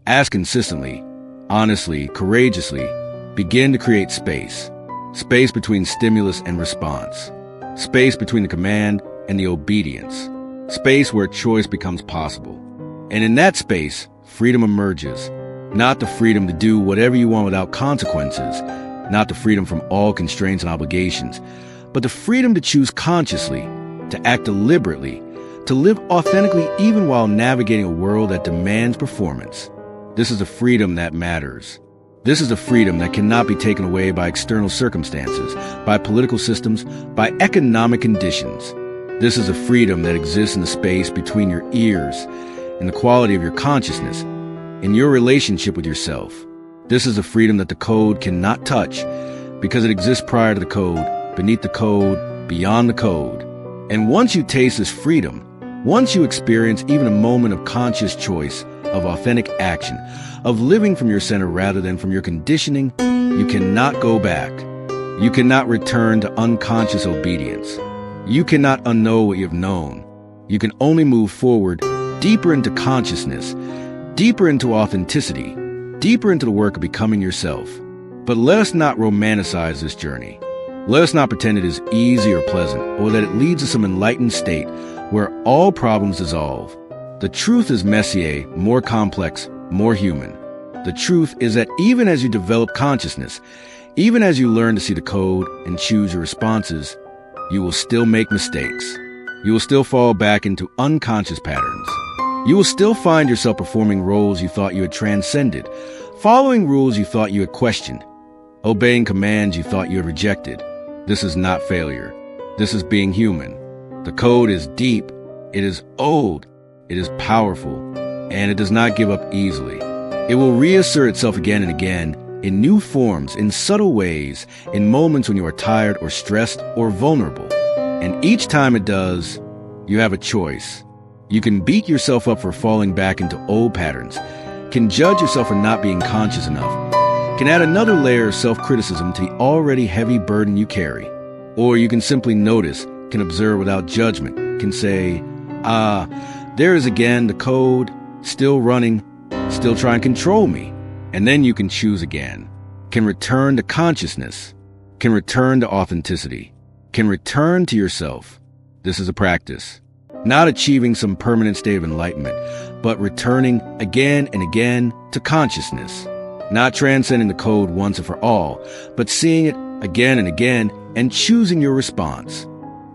S1: asked consistently, honestly, courageously, begin to create space. Space between stimulus and response. Space between the command and the obedience. Space where choice becomes possible. And in that space, freedom emerges. Not the freedom to do whatever you want without consequences, not the freedom from all constraints and obligations, but the freedom to choose consciously, to act deliberately, to live authentically even while navigating a world that demands performance. This is a freedom that matters. This is a freedom that cannot be taken away by external circumstances, by political systems, by economic conditions. This is a freedom that exists in the space between your ears, in the quality of your consciousness, in your relationship with yourself. This is a freedom that the code cannot touch because it exists prior to the code, beneath the code, beyond the code. And once you taste this freedom, once you experience even a moment of conscious choice, of authentic action, of living from your center rather than from your conditioning, you cannot go back. You cannot return to unconscious obedience. You cannot unknow what you've known. You can only move forward deeper into consciousness, deeper into authenticity, deeper into the work of becoming yourself. But let us not romanticize this journey. Let us not pretend it is easy or pleasant, or that it leads to some enlightened state where all problems dissolve. The truth is messier, more complex, more human. The truth is that even as you develop consciousness, even as you learn to see the code and choose your responses, you will still make mistakes. You will still fall back into unconscious patterns. You will still find yourself performing roles you thought you had transcended, following rules you thought you had questioned, obeying commands you thought you had rejected. This is not failure. This is being human. The code is deep, it is old, it is powerful, and it does not give up easily. It will reassert itself again and again, in new forms, in subtle ways, in moments when you are tired or stressed or vulnerable. And each time it does, you have a choice. You can beat yourself up for falling back into old patterns, can judge yourself for not being conscious enough, can add another layer of self-criticism to the already heavy burden you carry. Or you can simply notice, can observe without judgment, can say, there is again the code, still running, still trying to control me. And then you can choose again, can return to consciousness, can return to authenticity, can return to yourself. This is a practice, not achieving some permanent state of enlightenment, but returning again and again to consciousness. Not transcending the code once and for all, but seeing it again and again and choosing your response.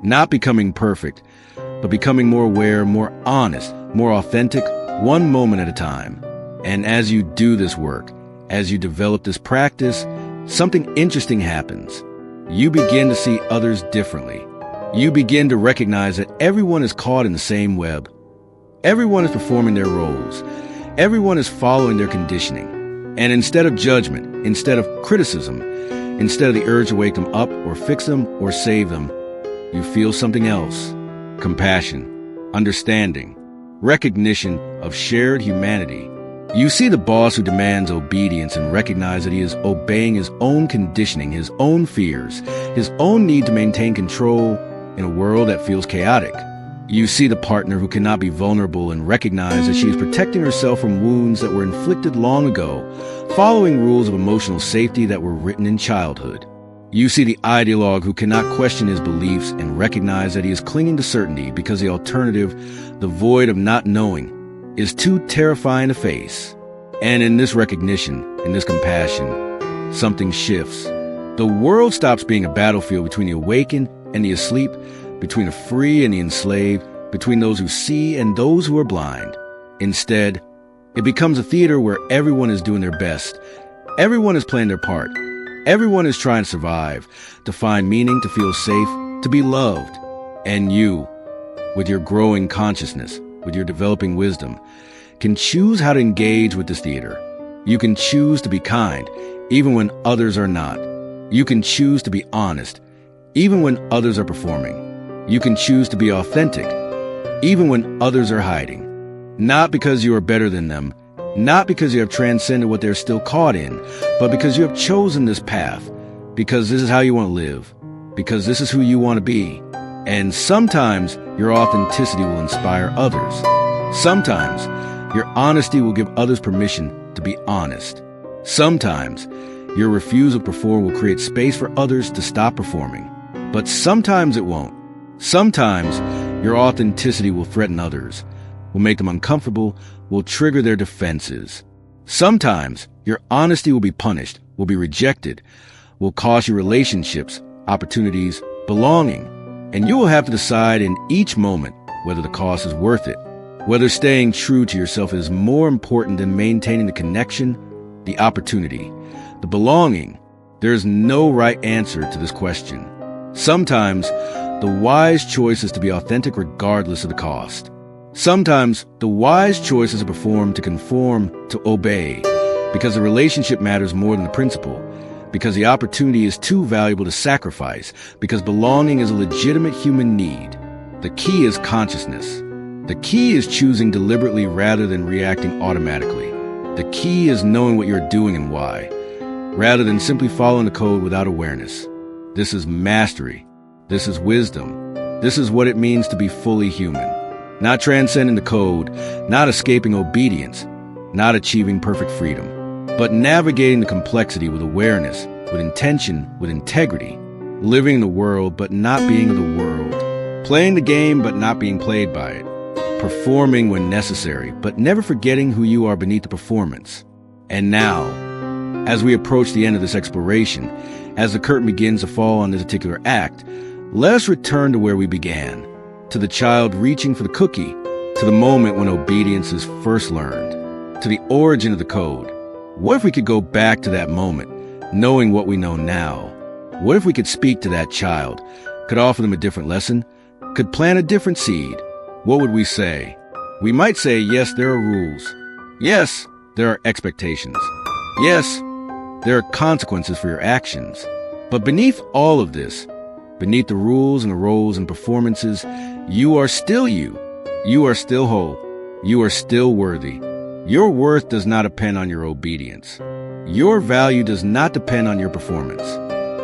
S1: Not becoming perfect, but becoming more aware, more honest, more authentic, one moment at a time. And as you do this work, as you develop this practice, something interesting happens. You begin to see others differently. You begin to recognize that everyone is caught in the same web. Everyone is performing their roles. Everyone is following their conditioning. And instead of judgment, instead of criticism, instead of the urge to wake them up or fix them or save them, you feel something else. Compassion, understanding, recognition of shared humanity. You see the boss who demands obedience and recognize that he is obeying his own conditioning, his own fears, his own need to maintain control in a world that feels chaotic. You see the partner who cannot be vulnerable and recognize that she is protecting herself from wounds that were inflicted long ago, following rules of emotional safety that were written in childhood. You see the ideologue who cannot question his beliefs and recognize that he is clinging to certainty because the alternative, the void of not knowing, is too terrifying to face. And in this recognition, in this compassion, something shifts. The world stops being a battlefield between the awakened and the asleep, between the free and the enslaved, between those who see and those who are blind. Instead, it becomes a theater where everyone is doing their best. Everyone is playing their part. Everyone is trying to survive, to find meaning, to feel safe, to be loved. And you, with your growing consciousness, with your developing wisdom, can choose how to engage with this theater. You can choose to be kind, even when others are not. You can choose to be honest, even when others are performing. You can choose to be authentic, even when others are hiding. Not because you are better than them, not because you have transcended what they're still caught in, but because you have chosen this path, because this is how you want to live, because this is who you want to be. And sometimes your authenticity will inspire others. Sometimes your honesty will give others permission to be honest. Sometimes your refusal to perform will create space for others to stop performing. But sometimes it won't. Sometimes your authenticity will threaten others, will make them uncomfortable, will trigger their defenses. Sometimes your honesty will be punished, will be rejected, will cost you relationships, opportunities, belonging. And you will have to decide in each moment whether the cost is worth it, whether staying true to yourself is more important than maintaining the connection, the opportunity, the belonging. There is no right answer to this question. Sometimes the wise choice is to be authentic regardless of the cost. Sometimes the wise choice is to perform, to conform, to obey, because the relationship matters more than the principle, because the opportunity is too valuable to sacrifice, because belonging is a legitimate human need. The key is consciousness. The key is choosing deliberately rather than reacting automatically. The key is knowing what you're doing and why, rather than simply following the code without awareness. This is mastery. This is wisdom. This is what it means to be fully human. Not transcending the code, not escaping obedience, not achieving perfect freedom, but navigating the complexity with awareness, with intention, with integrity, living in the world but not being of the world, playing the game but not being played by it, performing when necessary, but never forgetting who you are beneath the performance. And now, as we approach the end of this exploration, as the curtain begins to fall on this particular act, let us return to where we began, to the child reaching for the cookie, to the moment when obedience is first learned, to the origin of the code. What if we could go back to that moment, knowing what we know now? What if we could speak to that child, could offer them a different lesson, could plant a different seed? What would we say? We might say, yes, there are rules. Yes, there are expectations. Yes, there are consequences for your actions. But beneath all of this, beneath the rules and the roles and performances, you are still you. You are still whole. You are still worthy. Your worth does not depend on your obedience. Your value does not depend on your performance.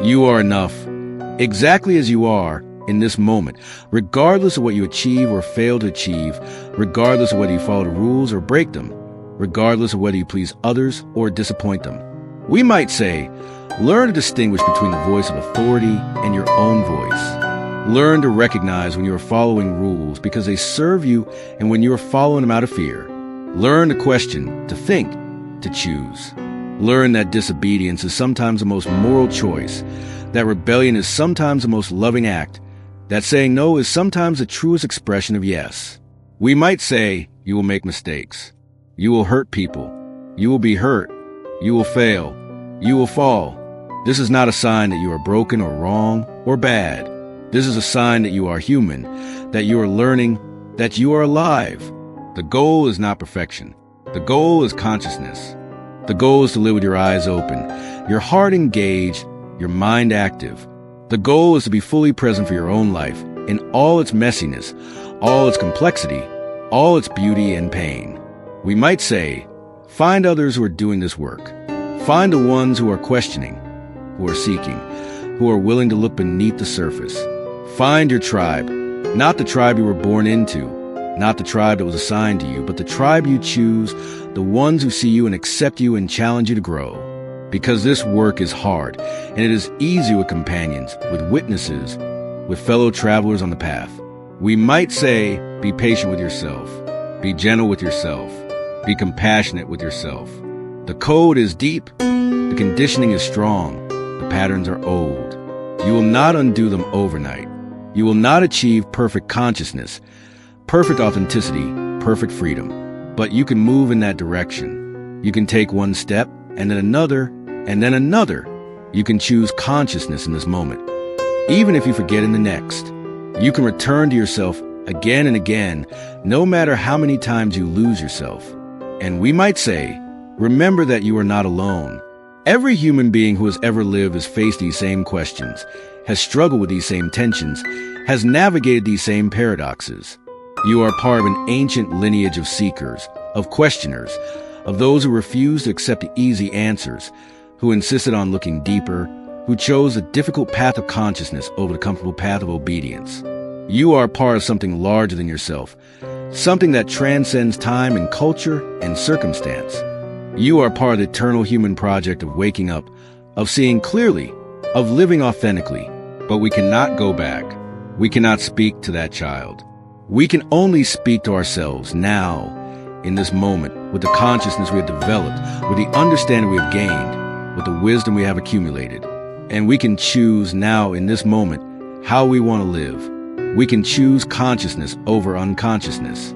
S1: You are enough, exactly as you are in this moment, regardless of what you achieve or fail to achieve, regardless of whether you follow the rules or break them, regardless of whether you please others or disappoint them. We might say, learn to distinguish between the voice of authority and your own voice. Learn to recognize when you are following rules because they serve you and when you are following them out of fear. Learn to question, to think, to choose. Learn that disobedience is sometimes the most moral choice, that rebellion is sometimes the most loving act, that saying no is sometimes the truest expression of yes. We might say, you will make mistakes. You will hurt people. You will be hurt. You will fail. You will fall. This is not a sign that you are broken or wrong or bad. This is a sign that you are human, that you are learning, that you are alive. The goal is not perfection. The goal is consciousness. The goal is to live with your eyes open, your heart engaged, your mind active. The goal is to be fully present for your own life in all its messiness, all its complexity, all its beauty and pain. We might say, find others who are doing this work. Find the ones who are questioning, who are seeking, who are willing to look beneath the surface. Find your tribe, not the tribe you were born into, not the tribe that was assigned to you, but the tribe you choose, the ones who see you and accept you and challenge you to grow. Because this work is hard, and it is easy with companions, with witnesses, with fellow travelers on the path. We might say, be patient with yourself, be gentle with yourself, be compassionate with yourself. The code is deep, the conditioning is strong, the patterns are old. You will not undo them overnight. You will not achieve perfect consciousness, perfect authenticity, perfect freedom. But you can move in that direction. You can take one step, and then another, and then another. You can choose consciousness in this moment, even if you forget in the next. You can return to yourself again and again, no matter how many times you lose yourself. And we might say, remember that you are not alone. Every human being who has ever lived has faced these same questions, has struggled with these same tensions, has navigated these same paradoxes. You are part of an ancient lineage of seekers, of questioners, of those who refused to accept the easy answers, who insisted on looking deeper, who chose the difficult path of consciousness over the comfortable path of obedience. You are part of something larger than yourself, something that transcends time and culture and circumstance. You are part of the eternal human project of waking up, of seeing clearly, of living authentically. But we cannot go back. We cannot speak to that child. We can only speak to ourselves now, in this moment, with the consciousness we have developed, with the understanding we have gained, with the wisdom we have accumulated. And we can choose now, in this moment, how we want to live. We can choose consciousness over unconsciousness.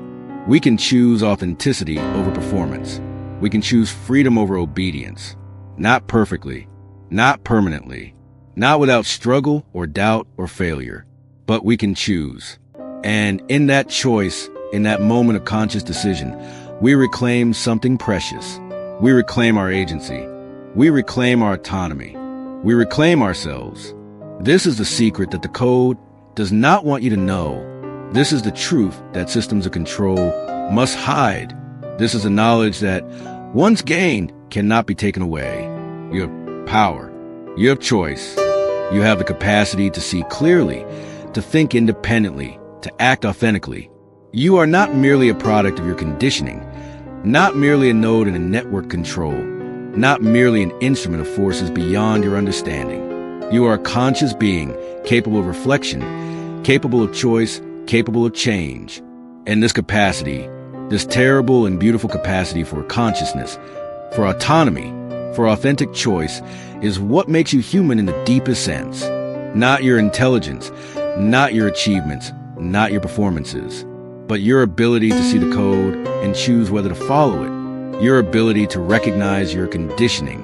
S1: We can choose authenticity over performance. We can choose freedom over obedience. Not perfectly, not permanently, not without struggle or doubt or failure, but we can choose. And in that choice, in that moment of conscious decision, we reclaim something precious. We reclaim our agency. We reclaim our autonomy. We reclaim ourselves. This is the secret that the code does not want you to know. This is the truth that systems of control must hide. This is the knowledge that, once gained, cannot be taken away. You have power. You have choice. You have the capacity to see clearly, to think independently, to act authentically. You are not merely a product of your conditioning, not merely a node in a network control. not merely an instrument of forces beyond your understanding. You are a conscious being, capable of reflection, capable of choice, capable of change. And this capacity, this terrible and beautiful capacity for consciousness, for autonomy, for authentic choice, is what makes you human in the deepest sense. Not your intelligence, not your achievements, not your performances, but your ability to see the code and choose whether to follow it. Your ability to recognize your conditioning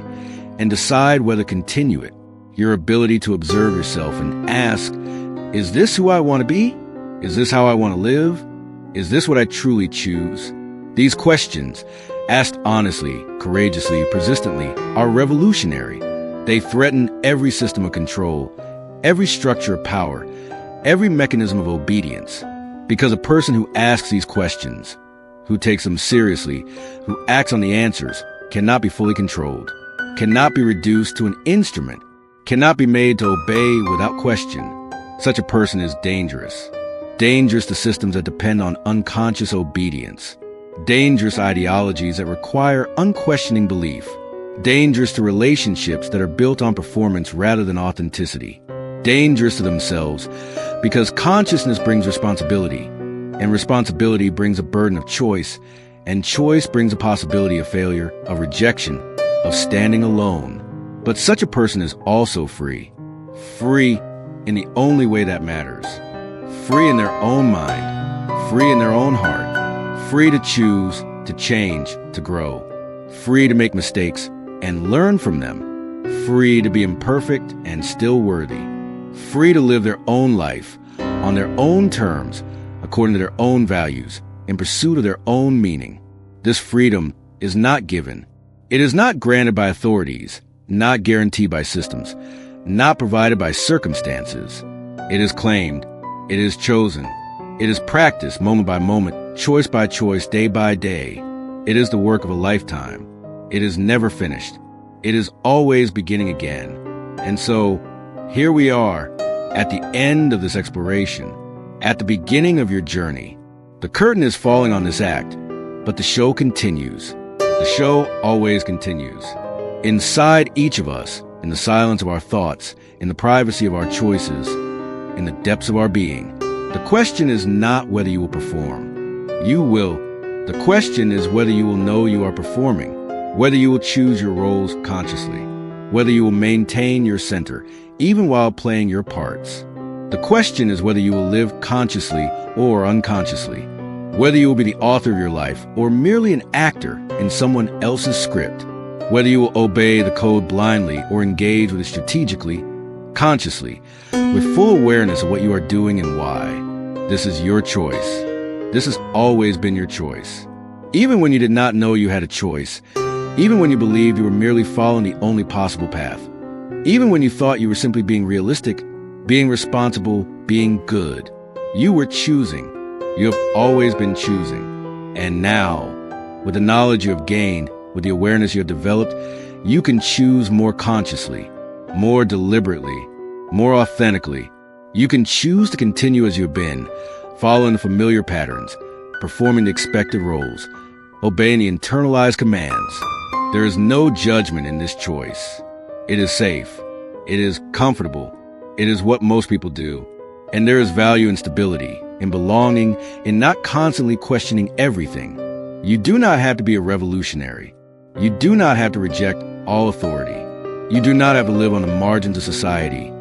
S1: and decide whether to continue it. Your ability to observe yourself and ask, is this who I want to be? Is this how I want to live? Is this what I truly choose? These questions, asked honestly, courageously, persistently, are revolutionary. They threaten every system of control, every structure of power, every mechanism of obedience. Because a person who asks these questions, who takes them seriously, who acts on the answers, cannot be fully controlled, cannot be reduced to an instrument, cannot be made to obey without question. Such a person is dangerous. Dangerous to systems that depend on unconscious obedience. Dangerous ideologies that require unquestioning belief. Dangerous to relationships that are built on performance rather than authenticity. Dangerous to themselves because consciousness brings responsibility, and responsibility brings a burden of choice, and choice brings a possibility of failure, of rejection, of standing alone. But such a person is also free. Free in the only way that matters. Free in their own mind, free in their own heart, free to choose, to change, to grow, free to make mistakes and learn from them, free to be imperfect and still worthy, free to live their own life on their own terms, according to their own values, in pursuit of their own meaning. This freedom is not given. It is not granted by authorities, not guaranteed by systems, not provided by circumstances. It is claimed. It is chosen. It is practiced moment by moment, choice by choice, day by day. It is the work of a lifetime. It is never finished. It is always beginning again. And so, here we are, at the end of this exploration, at the beginning of your journey. The curtain is falling on this act, but the show continues. The show always continues. Inside each of us, in the silence of our thoughts, in the privacy of our choices, in the depths of our being. The question is not whether you will perform. You will. The question is whether you will know you are performing, whether you will choose your roles consciously, whether you will maintain your center, even while playing your parts. The question is whether you will live consciously or unconsciously, whether you will be the author of your life or merely an actor in someone else's script, whether you will obey the code blindly or engage with it strategically, consciously, with full awareness of what you are doing and why. This is your choice. This has always been your choice. Even when you did not know you had a choice, even when you believed you were merely following the only possible path, even when you thought you were simply being realistic, being responsible, being good, you were choosing. You have always been choosing. And now, with the knowledge you have gained, with the awareness you have developed, you can choose more consciously, more deliberately, more authentically. You can choose to continue as you've been, following the familiar patterns, performing the expected roles, obeying the internalized commands. There is no judgment in this choice. It is safe. It is comfortable. It is what most people do. And there is value in stability, in belonging, in not constantly questioning everything. You do not have to be a revolutionary. You do not have to reject all authority. You do not have to live on the margins of society,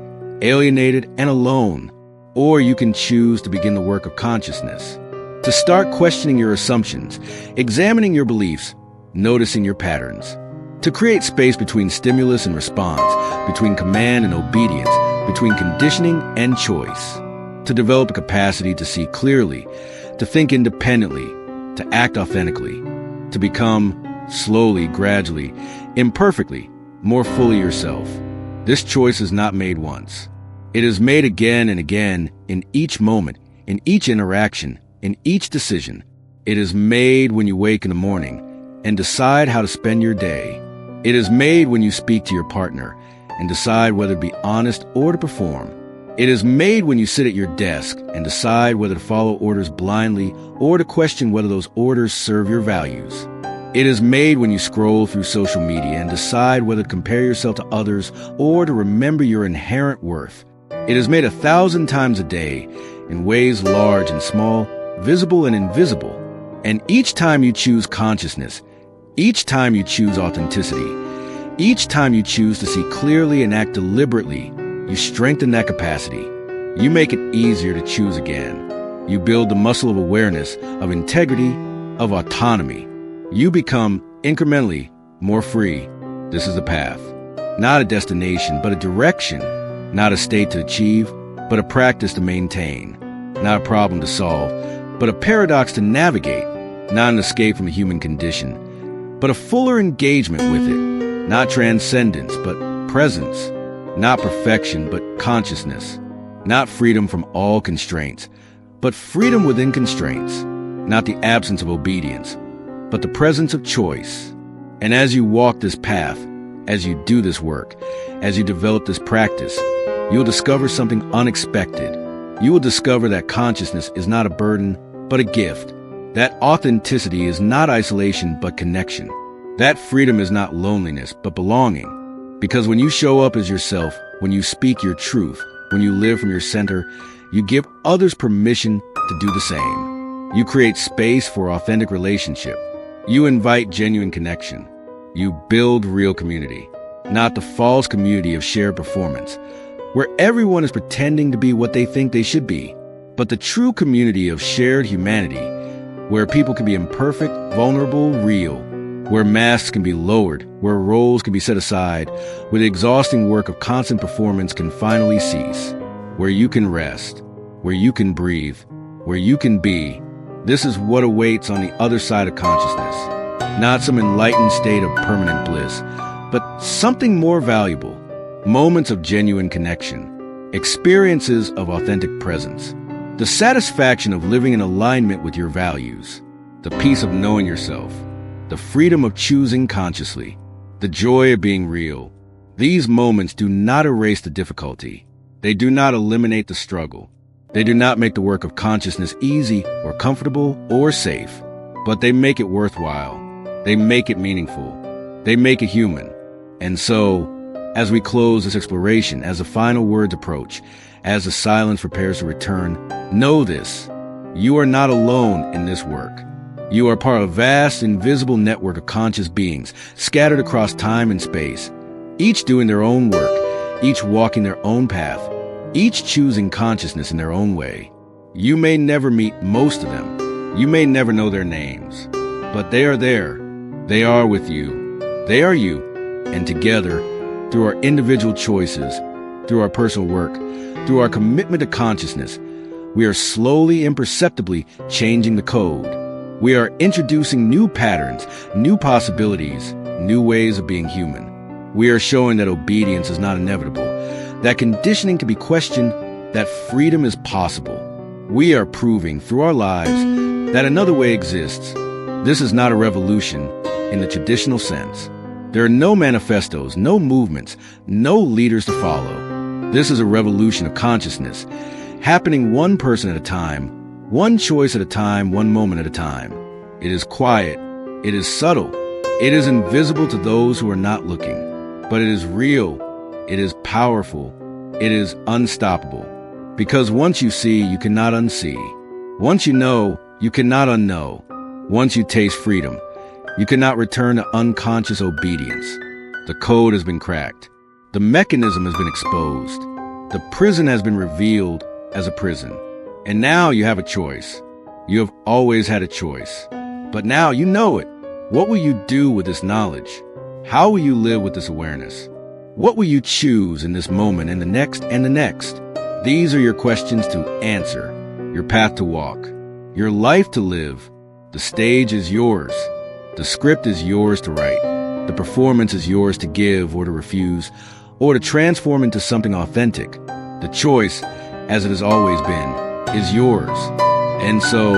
S1: alienated and alone. Or you can choose to begin the work of consciousness, to start questioning your assumptions, examining your beliefs, noticing your patterns, to create space between stimulus and response, between command and obedience, between conditioning and choice, to develop a capacity to see clearly, to think independently, to act authentically, to become, slowly, gradually, imperfectly, more fully yourself. This choice is not made once. It is made again and again in each moment, in each interaction, in each decision. It is made when you wake in the morning and decide how to spend your day. It is made when you speak to your partner and decide whether to be honest or to perform. It is made when you sit at your desk and decide whether to follow orders blindly or to question whether those orders serve your values. It is made when you scroll through social media and decide whether to compare yourself to others or to remember your inherent worth. It is made 1,000 times a day in ways large and small, visible and invisible. And each time you choose consciousness, each time you choose authenticity, each time you choose to see clearly and act deliberately, you strengthen that capacity. You make it easier to choose again. You build the muscle of awareness, of integrity, of autonomy. You become incrementally more free. This is the path. Not a destination, but a direction. Not a state to achieve, but a practice to maintain. Not a problem to solve, but a paradox to navigate. Not an escape from the human condition, but a fuller engagement with it. Not transcendence, but presence. Not perfection, but consciousness. Not freedom from all constraints, but freedom within constraints. Not the absence of obedience, but the presence of choice. And as you walk this path, as you do this work, as you develop this practice, you'll discover something unexpected. You will discover that consciousness is not a burden, but a gift. That authenticity is not isolation, but connection. That freedom is not loneliness, but belonging. Because when you show up as yourself, when you speak your truth, when you live from your center, you give others permission to do the same. You create space for authentic relationship. You invite genuine connection. You build real community, not the false community of shared performance, where everyone is pretending to be what they think they should be, but the true community of shared humanity, where people can be imperfect, vulnerable, real, where masks can be lowered, where roles can be set aside, where the exhausting work of constant performance can finally cease, where you can rest, where you can breathe, where you can be. This is what awaits on the other side of consciousness. Not some enlightened state of permanent bliss, but something more valuable. Moments of genuine connection, experiences of authentic presence, the satisfaction of living in alignment with your values, the peace of knowing yourself, the freedom of choosing consciously, the joy of being real. These moments do not erase the difficulty. They do not eliminate the struggle. They do not make the work of consciousness easy or comfortable or safe, but they make it worthwhile. They make it meaningful. They make it human. And so, as we close this exploration, as the final words approach, as the silence prepares to return, know this: you are not alone in this work. You are part of a vast, invisible network of conscious beings scattered across time and space, each doing their own work, each walking their own path, each choosing consciousness in their own way. You may never meet most of them. You may never know their names, but they are there. They are with you. They are you. And together, through our individual choices, through our personal work, through our commitment to consciousness, we are slowly, imperceptibly changing the code. We are introducing new patterns, new possibilities, new ways of being human. We are showing that obedience is not inevitable, that conditioning can be questioned, that freedom is possible. We are proving through our lives that another way exists. This is not a revolution in the traditional sense. There are no manifestos, no movements, no leaders to follow. This is a revolution of consciousness, happening one person at a time, one choice at a time, one moment at a time. It is quiet. It is subtle. It is invisible to those who are not looking. But it is real. It is powerful. It is unstoppable. Because once you see, you cannot unsee. Once you know, you cannot unknow. Once you taste freedom, you cannot return to unconscious obedience. The code has been cracked. The mechanism has been exposed. The prison has been revealed as a prison. And now you have a choice. You have always had a choice. But now you know it. What will you do with this knowledge? How will you live with this awareness? What will you choose in this moment and the next and the next? These are your questions to answer, your path to walk, your life to live. The stage is yours. The script is yours to write. The performance is yours to give or to refuse, or to transform into something authentic. The choice, as it has always been, is yours. And so,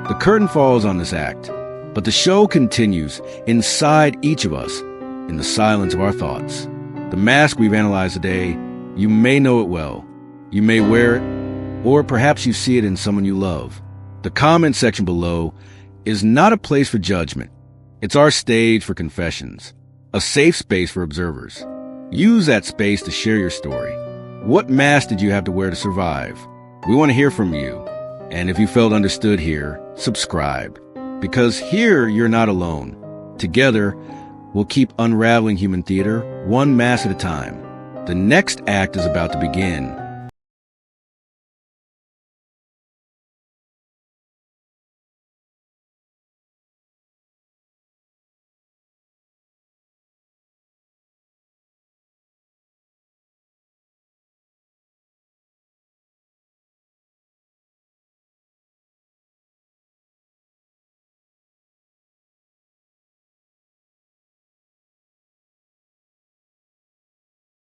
S1: the curtain falls on this act, but the show continues inside each of us, in the silence of our thoughts. The mask we've analyzed today, you may know it well. You may wear it, or perhaps you see it in someone you love. The comment section below is not a place for judgment. It's our stage for confessions, a safe space for observers. Use that space to share your story. What mask did you have to wear to survive? We want to hear from you. And if you felt understood here, subscribe. Because here you're not alone. Together, we'll keep unraveling human theater, one mask at a time. The next act is about to begin.